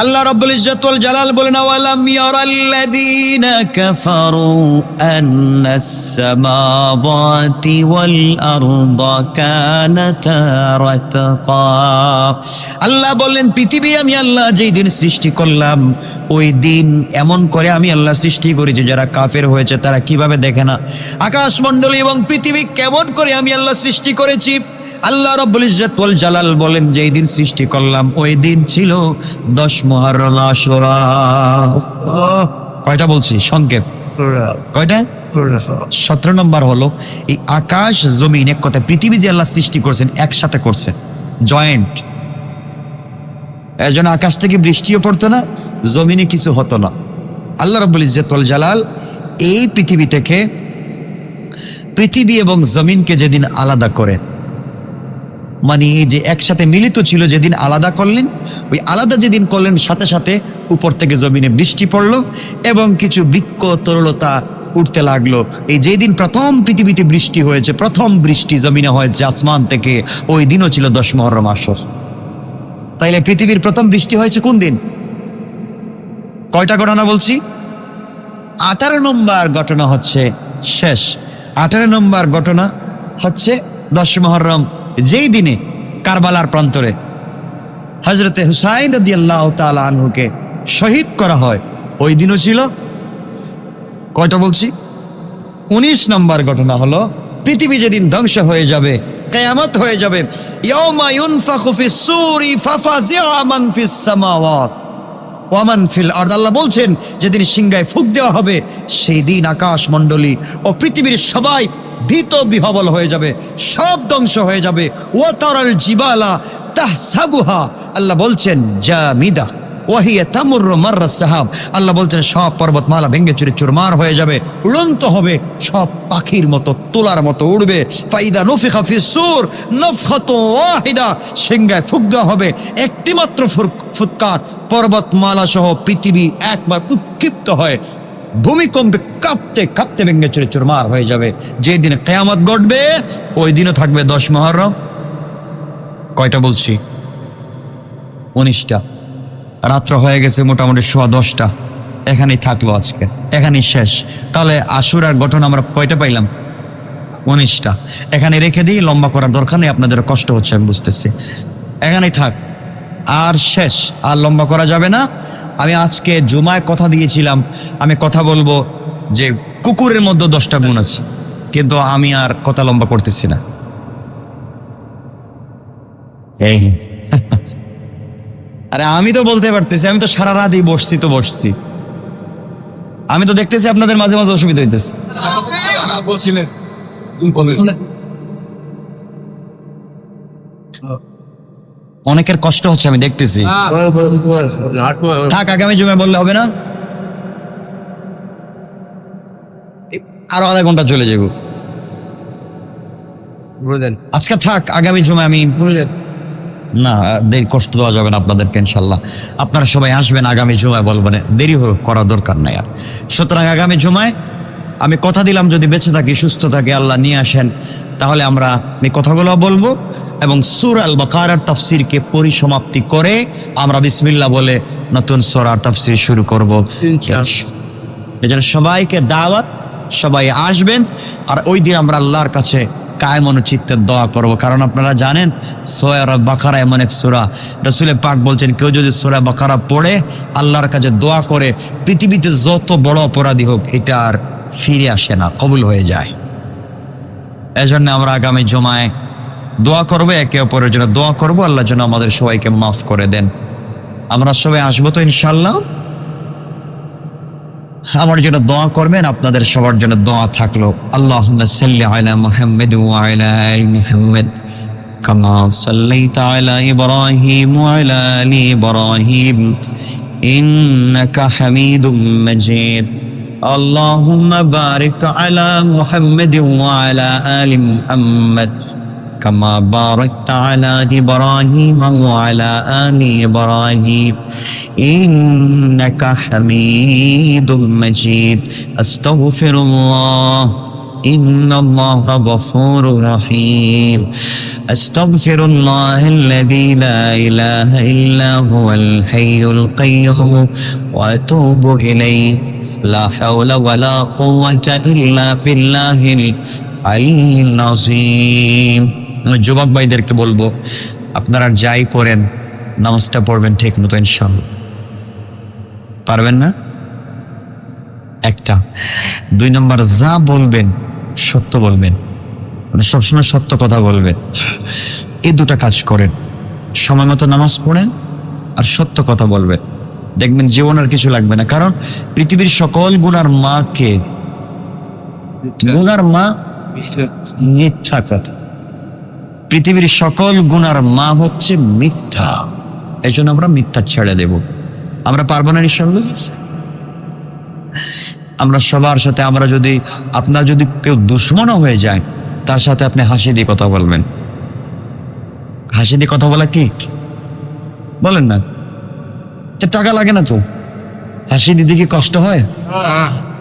আল্লাহ রাব্বুল ইজ্জত ওয়াল জালাল বলেন, ওয়ালাম ইয়ারাল্লাযীনা কাফারু আন্নাস সামাওয়াতি ওয়াল আরদা কানাতা রাতকা। আল্লাহ বললেন, পৃথিবী আমি আল্লাহ যেই দিন সৃষ্টি করলাম ওই দিন এমন করে আমি আল্লাহ সৃষ্টি করেছি, যারা কাফের হয়েছে তারা কিভাবে দেখে না আকাশমণ্ডলী এবং পৃথিবী কেমন করে আমি আল্লাহ সৃষ্টি করেছি। আল্লাহ রাব্বুল ইজ্জত ওয়াল জালাল বলেন, যেই দিন সৃষ্টি করলাম ওই দিন ছিল 10 মুহররম আশুরা। কয়টা বলছি সংক্ষেপ? কয়টা? 17 নম্বর হলো, এই আকাশ জমিন, এক কথা পৃথিবী যে আল্লাহ সৃষ্টি করছেন একসাথে করছেন, জয়েন্ট। এর জন্য আকাশ থেকে বৃষ্টিও পড়তো না, জমিনে কিছু হতো না। আল্লাহ রাব্বুল ইজ্জত ওয়াল জালাল এই পৃথিবী থেকে, পৃথিবী এবং জমিনকে যেদিন আলাদা করেন, মানে এই যে একসাথে মিলিত ছিল, যেদিন আলাদা করলেন, ওই আলাদা যেদিন করলেন সাথে সাথে উপর থেকে জমিনে বৃষ্টি পড়লো এবং কিছু বৃক্ষ তরলতা উঠতে লাগলো। এই যেদিন প্রথম পৃথিবীতে বৃষ্টি হয়েছে, প্রথম বৃষ্টি জমিনে হয়েছে আসমান থেকে, ওই দিনও ছিল 10 মুহররম আশুর। তাইলে পৃথিবীর প্রথম বৃষ্টি হয়েছে কোন দিন? কয়টা ঘটনা বলছি? 18 নম্বর ঘটনা হচ্ছে শেষ। 18 নম্বর ঘটনা হচ্ছে 10 মুহররম, যেই দিনে কারবালার প্রান্তরে হযরতে হুসাইন রাদিয়াল্লাহু তাআলা আনহুকে শহীদ করা হয়, ওই দিনও ছিল কয়টা বলছি? 19 নম্বর ঘটনা হলো, পৃথিবী যেদিন ধ্বংস হয়ে যাবে, কিয়ামত হয়ে যাবে, ইয়াউমা ইউনফাখু ফিস সূরি ফাফাজিআ মান ফিস সামাওয়াত ওয়া মান ফিল আরদ। আল্লাহ বলছেন, যেদিন সিংহায় ফুঁক দেওয়া হবে সেই দিন আকাশ মণ্ডলী ও পৃথিবীর সবাই ভীত বিহবল হয়ে যাবে, সব ধ্বংস হয়ে যাবে। ওয়া তারাল জিবালা তাহসাবুহা, আল্লাহ বলছেন জামিদা ওয়া হিয়া তামুররু মাররাস সাহাব। আল্লাহ বলছেন সব পর্বতমালা ভেঙে চুরে চুরমার হয়ে যাবে, উড়ন্ত হবে, সব পাখির মতো তোলার মতো উড়বে। ফাইদা নুফিখা ফিস সূর নাফখাতুন ওয়াহিদা, সিংহায় ফুঁক দেওয়া হবে, একটি মাত্র ফুৎকার, পর্বতমালা সহ পৃথিবী একবার উৎক্ষিপ্ত হয় ভূমিকম্পে কাঁপতে কাঁপতে ভেঙে চুরে চুরমার হয়ে যাবে। যেদিন কিয়ামত ঘটবে ওই দিনও থাকবে 10 মুহররম। কয়টা বলছি? 19টা। রাত্র হয়ে গেছে মোটামুটি 10:15। এখানেই থাকলো আজকে, এখানেই শেষ। তাহলে আশুরার ঘটনা আমরা কয়টা পাইলাম? 19টা। এখানে রেখে দিই, লম্বা করার দরকার নেই, আপনাদের কষ্ট হচ্ছে আমি বুঝতেছি। এখানেই থাক, আর শেষ, আর লম্বা করা যাবে না। আমি আজকে জুমায় কথা দিয়েছিলাম, আমি কথা বলবো যে কুকুরের মধ্যে 10টা গুণ আছে, কিন্তু আমি আর কথা লম্বা করতেছি না। এই আরে আমি তো বলতে পারতেছি, আমি তো সারা রাতই বসছি। আমি তো দেখতেছি আপনাদের মাঝে মাঝে অসুবিধা হইতেছে। অনেকের কষ্ট হচ্ছে আমি দেখতেছি। থাক, আগামী জুমায় বললে হবে না? আরো আধা ঘন্টা চলে যাব। আজকে থাক, আগামী জুমায় আমি না, দেরি কষ্ট দেওয়া যাবে না আপনাদেরকে। ইনশাল্লাহ আপনারা সবাই আসবেন আগামী জুমায়, বলবেন দেরি করার দরকার নাই আর। সুতরাং আগামী জুমায় আমি কথা দিলাম, যদি বেঁচে থাকি সুস্থ থাকি আল্লাহ নিয়ে আসেন, তাহলে আমরা এই কথাগুলো বলবো এবং সূরা আল বাকারার তাফসীরকে পরিসমাপ্তি করে আমরা বিসমিল্লাহ বলে নতুন সূরার তাফসীর শুরু করব। এজন্য সবাইকে দাওয়াত, সবাই আসবেন। আর ওই দিন আমরা আল্লাহর কাছে কায়মন চিত্তের দোয়া করব, কারণ আপনারা জানেন সূরা বাকারা এমন এক সূরা, রাসূল পাক বলছেন কেউ যদি সূরা বাকারা পড়ে আল্লাহর কাছে দোয়া করে, পৃথিবীতে যত বড় অপরাধী হোক এটা আর ফিরে আসে না, কবুল হয়ে যায়। এজন্য আমরা আগামী জুমায় দোয়া করবো, একে অপরের জন্য দোয়া করবো, আল্লাহ যেন আমাদের সবাইকে মাফ করে দেন। আমরা সবাই আসবো তো ইনশাআল্লাহ? আমার জন্য দোয়া করবেন, আপনাদের সবার জন্য দোয়া থাকলো। আল্লাহুম্মা সাল্লি আলা মুহাম্মাদ ওয়া আলা আলি মুহাম্মাদ কামা সাল্লাইতা আলা ইব্রাহিম ওয়া আলা আলি ইব্রাহিম ইন্নাকা হামিদুম মাজিদ। আল্লাহুম্মা বারিক আলা মুহাম্মাদ ওয়া আলা আলি মুহাম্মাদ كما باركت على إبراهيم وعلى آل إبراهيم إنك حميد مجيد. أستغفر الله إن الله غفور رحيم. أستغفر الله الذي لا إله إلا هو الحي القيوم وأتوب إليه. لا حول ولا قوة إلا بالله العلي العظيم. যুবক ভাইদেরকে বলবো, আপনারা যাই করেন নামাজটা পড়বেন ঠিক মতো ইনশাআল্লাহ। পারবেন না? 2 নম্বর, যা বলবেন সত্য বলবেন, মানে সবসময় সত্য কথা বলবেন। এই 2টা কাজ করেন, সময় মতো নামাজ পড়েন আর সত্য কথা বলবেন, দেখবেন জীবন আর কিছু লাগবে না। কারণ পৃথিবীর সকল গুনার মা কে? গুনার মা মিথ্যা কথা। পৃথিবীর সকল গুনার মা হচ্ছে মিথ্যা। এই জন্য আমরা মিথ্যা ছেড়ে দেব। আমরা পারবো না ইনশাআল্লাহ? আমরা সবার সাথে, আপনার যদি কেউ দুশ্মনও হয়ে যায়, তার সাথে আপনি হাসি দিয়ে কথা বলবেন। হাসি দিয়ে কথা বলা কি বলেন না? টাকা লাগে না তো, হাসি দিতে কি কষ্ট হয়?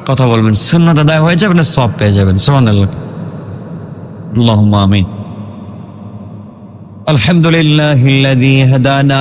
কথা বলবেন, সুন্নাত আদায় হয়ে যাবে, না সওয়াব পেয়ে যাবেন। সুবহানাল্লাহ, আল্লাহুম্মা আমিন। আলহামদুলিল্লাহিল্লাযী হাদানা